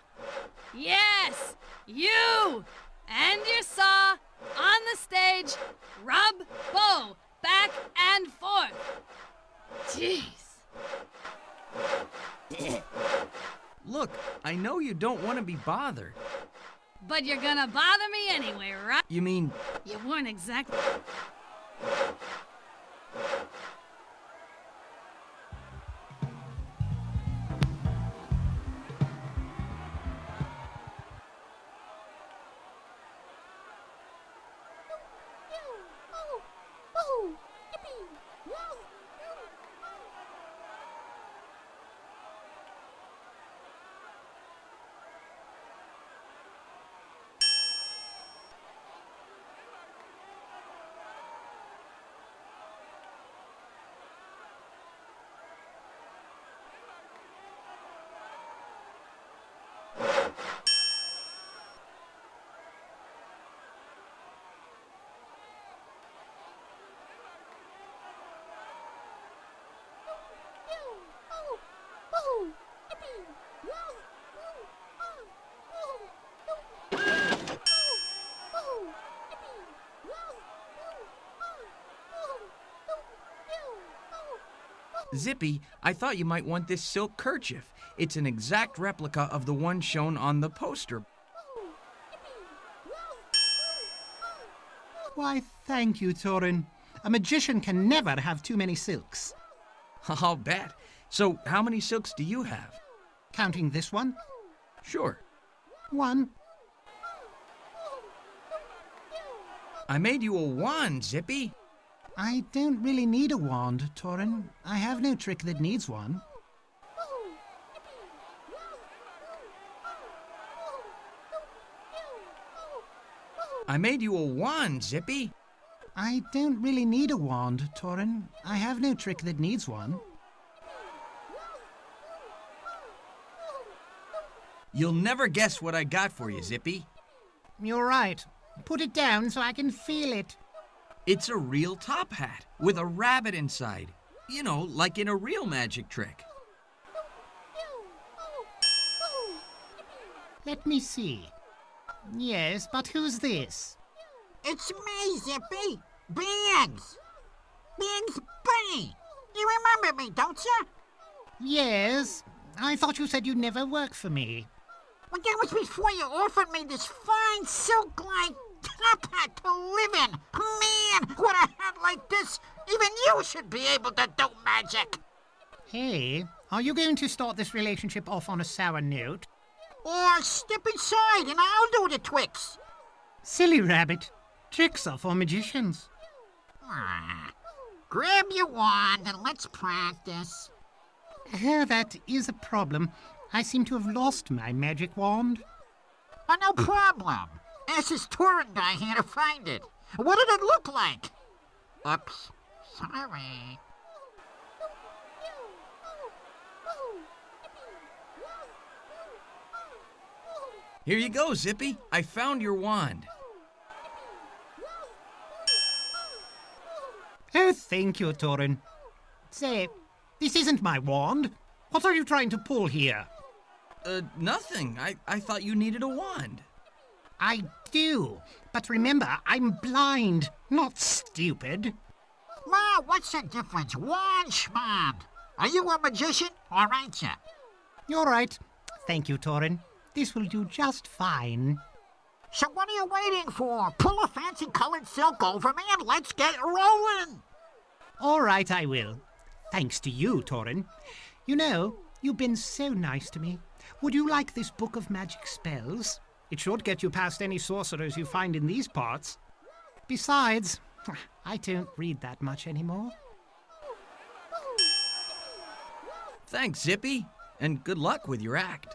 Yes, you! And your saw, on the stage, rub, bow, back and forth. Jeez. Look, I know you don't want to be bothered. But you're gonna bother me anyway, right? You mean... You weren't exactly... Zippy, I thought you might want this silk kerchief. It's an exact replica of the one shown on the poster. Why, thank you, Torin. A magician can never have too many silks. I'll bet. So, how many silks do you have? Counting this one? Sure. 1. I made you a wand, Zippy. I don't really need a wand, Torin. I have no trick that needs one. I made you a wand, Zippy. I don't really need a wand, Torin. I have no trick that needs one. You'll never guess what I got for you, Zippy. You're right. Put it down so I can feel it. It's a real top hat with a rabbit inside. You know, like in a real magic trick. Let me see. Yes, but who's this? It's me, Zippy. Biggs. Biggs Bunny. You remember me, don't you? Yes. I thought you said you'd never work for me. Well, that was before you offered me this fine silk-like top hat to live in. Man, what a hat like this, even you should be able to do magic. Hey, Are you going to start this relationship off on a sour note? Or step inside and I'll do the tricks. Silly rabbit. Tricks are for magicians. Grab your wand and let's practice. That is a problem. I seem to have lost my magic wand. Oh, no problem. This is Torin guy here to find it. What did it look like? Oops. Sorry. Here you go, Zippy. I found your wand. Oh, thank you, Torin. Say, this isn't my wand. What are you trying to pull here? Nothing. I thought you needed a wand. I do. But remember, I'm blind, not stupid. Wow, what's the difference? Wand schmand. Are you a magician or ain't ya? You're right. Thank you, Torin. This will do just fine. So what are you waiting for? Pull a fancy colored silk over me and let's get rolling. All right, I will. Thanks to you, Torin. You know, you've been so nice to me. Would you like this book of magic spells? It should get you past any sorcerers you find in these parts. Besides, I don't read that much anymore. Thanks, Zippy. And good luck with your act.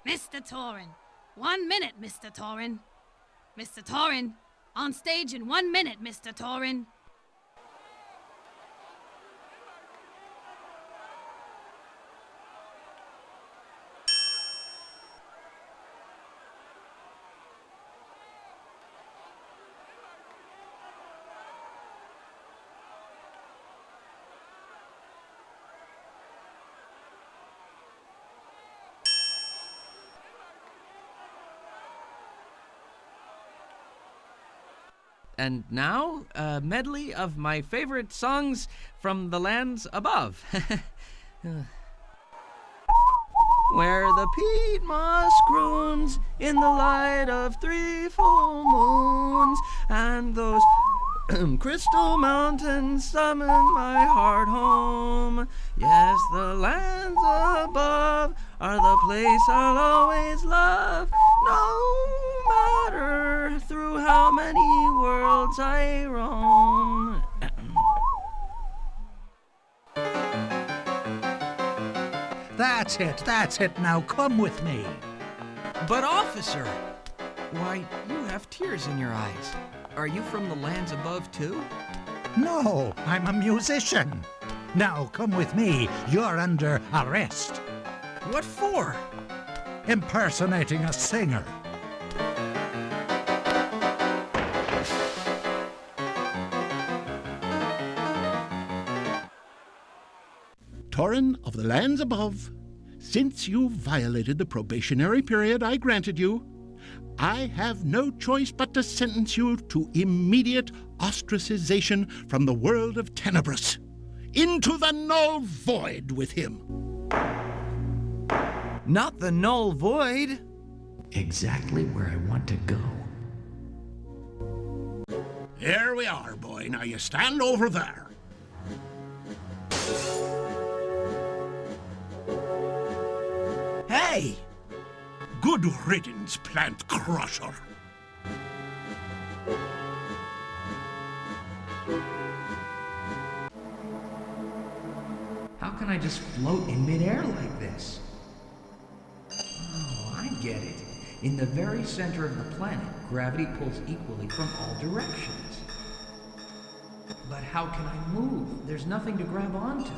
Mr. Torin. 1 minute, Mr. Torin. Mr. Torin. On stage in 1 minute, Mr. Torin. And now, a medley of my favorite songs from the lands above. Where the peat moss croons in the light of 3 full moons, and those crystal mountains summon my heart home. Yes, the lands above are the place I'll always love, no matter through how many worlds I roam. That's it, now come with me. But officer, why, you have tears in your eyes. Are you from the lands above too? No, I'm a musician. Now come with me, you're under arrest. What for? Impersonating a singer. Torin of the lands above, since you violated the probationary period I granted you, I have no choice but to sentence you to immediate ostracization from the world of Tenebris, into the null void with him. Not the null void. Exactly where I want to go. Here we are, boy. Now you stand over there. Hey! Good riddance, plant crusher. How can I just float in midair like this? Oh, I get it. In the very center of the planet, gravity pulls equally from all directions. But how can I move? There's nothing to grab onto.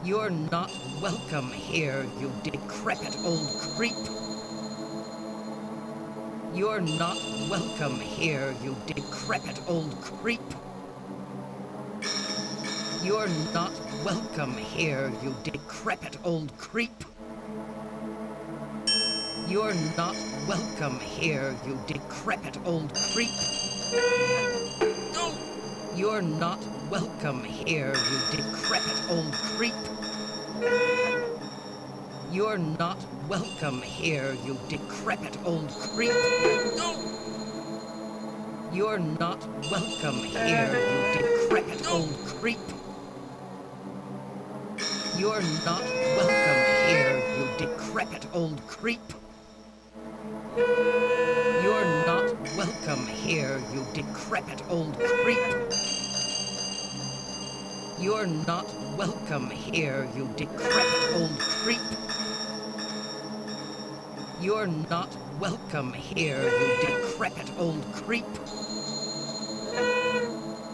You're not welcome here, you decrepit old creep. You're not welcome here, you decrepit old creep. You're not welcome here, you decrepit old creep. You're not welcome here, you decrepit old creep. You're not welcome here, you decrepit old creep. You're not welcome here, you decrepit old creep. You're not welcome here, you decrepit old creep. You're not welcome here, you decrepit old creep. You're not welcome here, you decrepit old creep. You're not welcome here, you decrepit old creep. You're not welcome here, you decrepit old creep.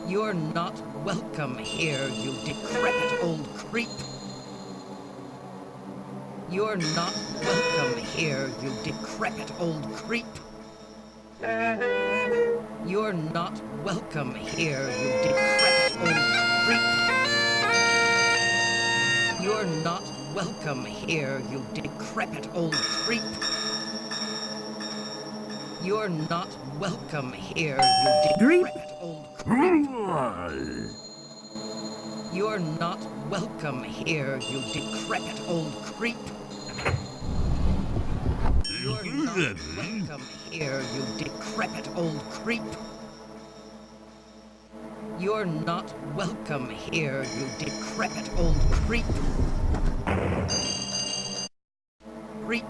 You're not welcome here, you decrepit old creep. You're not welcome here, you decrepit old creep. You're not welcome here, you decrepit old creep. You're not welcome here, you decrepit old creep. You're not welcome here, you decrepit old creep. You're not welcome here, you decrepit old creep. You're not welcome here, you decrepit old creep. You're not welcome here, you decrepit old creep. Creep.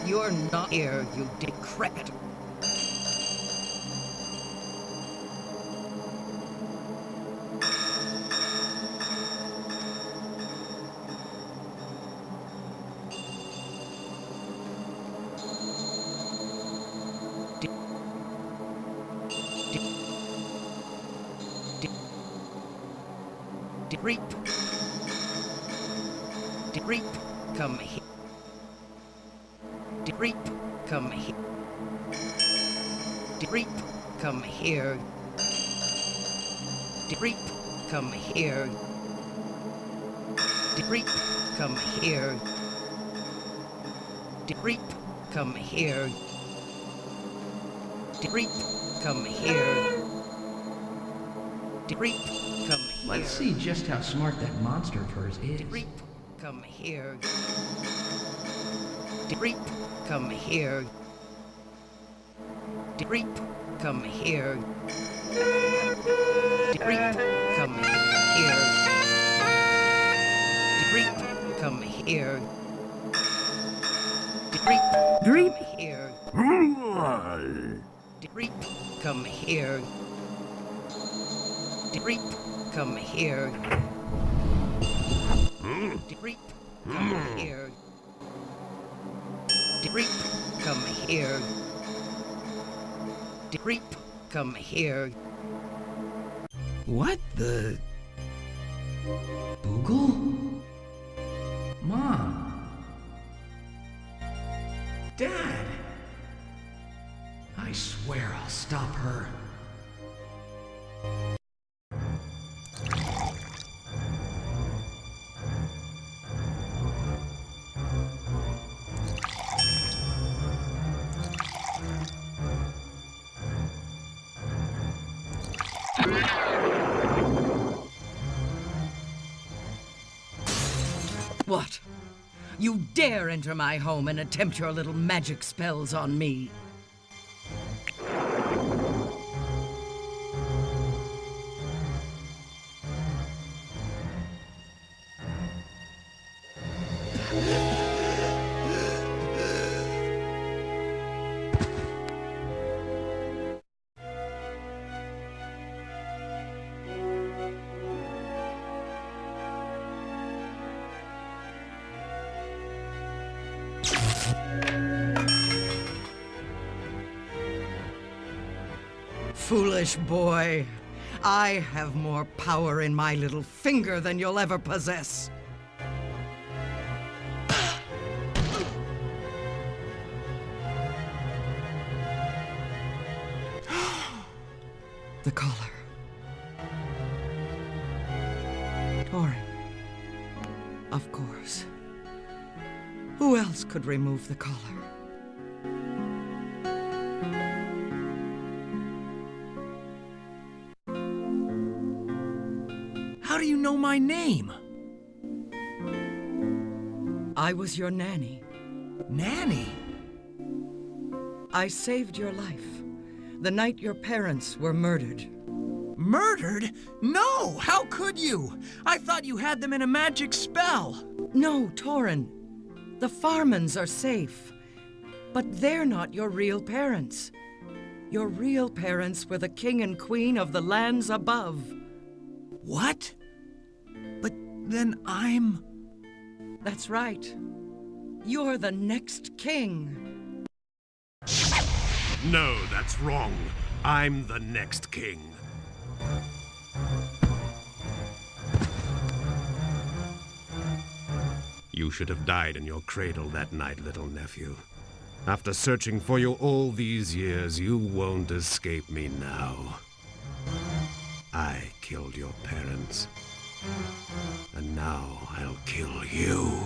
You're not here, you decrepit. Creep. Creep. Come here. Creep. Come here. Creep. Come here. Creep. Come here. Creep. Come here. Creep. Come here. Creep. Come here. Creep. Come here. Let's see just how smart that monster of hers is. Creep. Come here. Creep. Come here. Creep. Come here. Creep. Come here. Creep. Come here. Creep. Creep. Here. Creep. Come here. Creep. Come here. Creep. Come here. Creep. Come here. Creep. Come here. What the? Boogle? Mom? Dad? I swear I'll stop her. What? You dare enter my home and attempt your little magic spells on me? Foolish boy. I have more power in my little finger than you'll ever possess. The collar. Torin. Of course. Who else could remove the collar? How do you know my name? I was your nanny. Nanny? I saved your life the night your parents were murdered. Murdered? No! How could you? I thought you had them in a magic spell. No, Torin. The Farmans are safe. But they're not your real parents. Your real parents were the king and queen of the lands above. What? But then I'm... That's right. You're the next king. No, that's wrong. I'm the next king. You should have died in your cradle that night, little nephew. After searching for you all these years, you won't escape me now. I killed your parents. And now I'll kill you.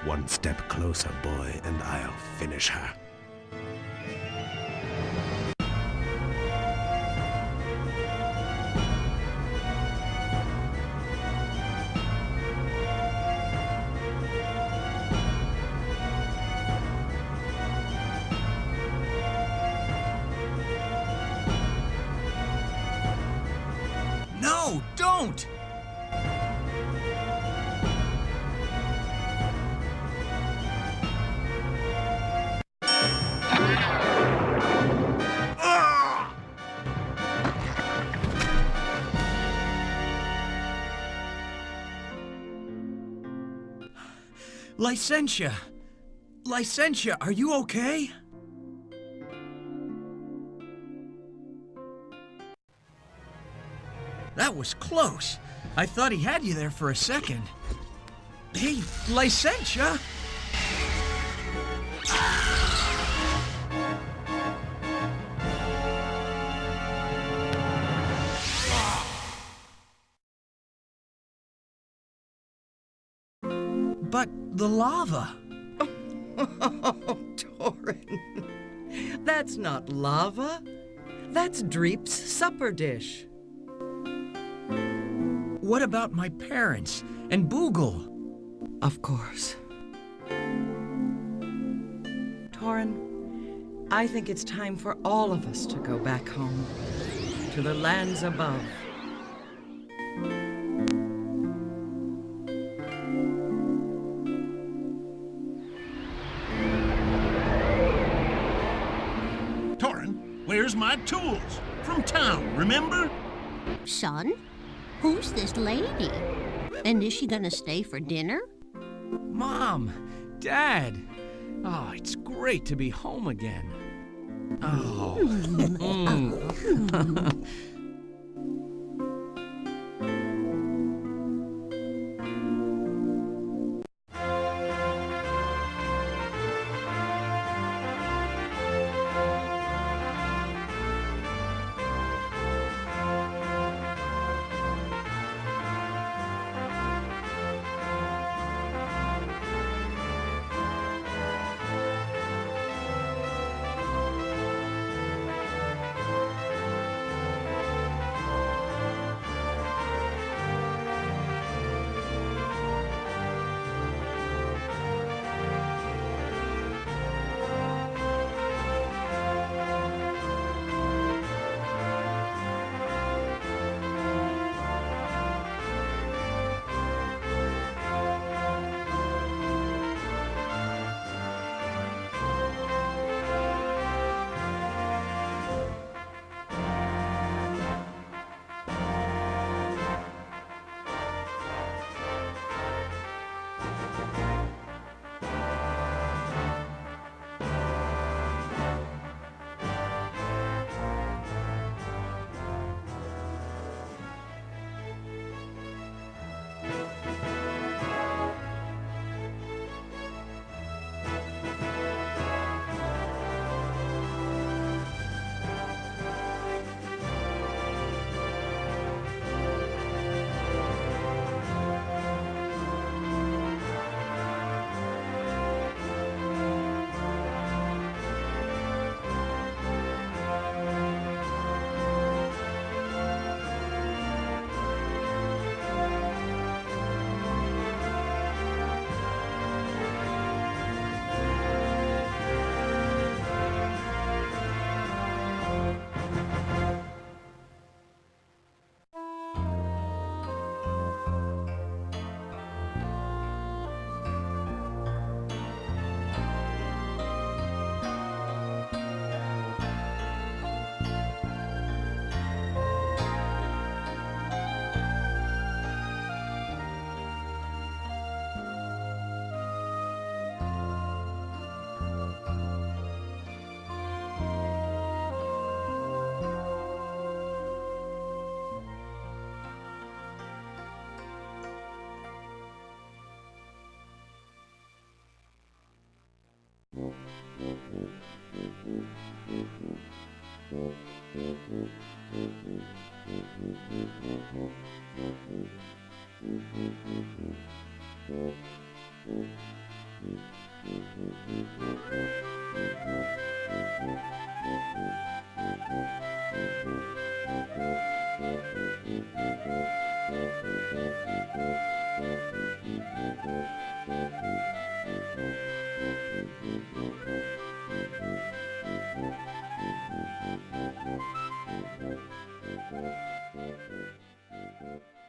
One step closer, boy, and I'll finish her. No, don't! Lycentia! Lycentia, are you okay? That was close. I thought he had you there for a second. Hey, Lycentia! But the lava. Oh, Torin. That's not lava. That's Dreep's supper dish. What about my parents and Boogle? Of course. Torin, I think it's time for all of us to go back home, to the lands above. Torin, where's my tools? From town, remember? Son, who's this lady? And is she gonna stay for dinner? Mom, Dad. Oh, it's great to be home again. Oh. Thank you.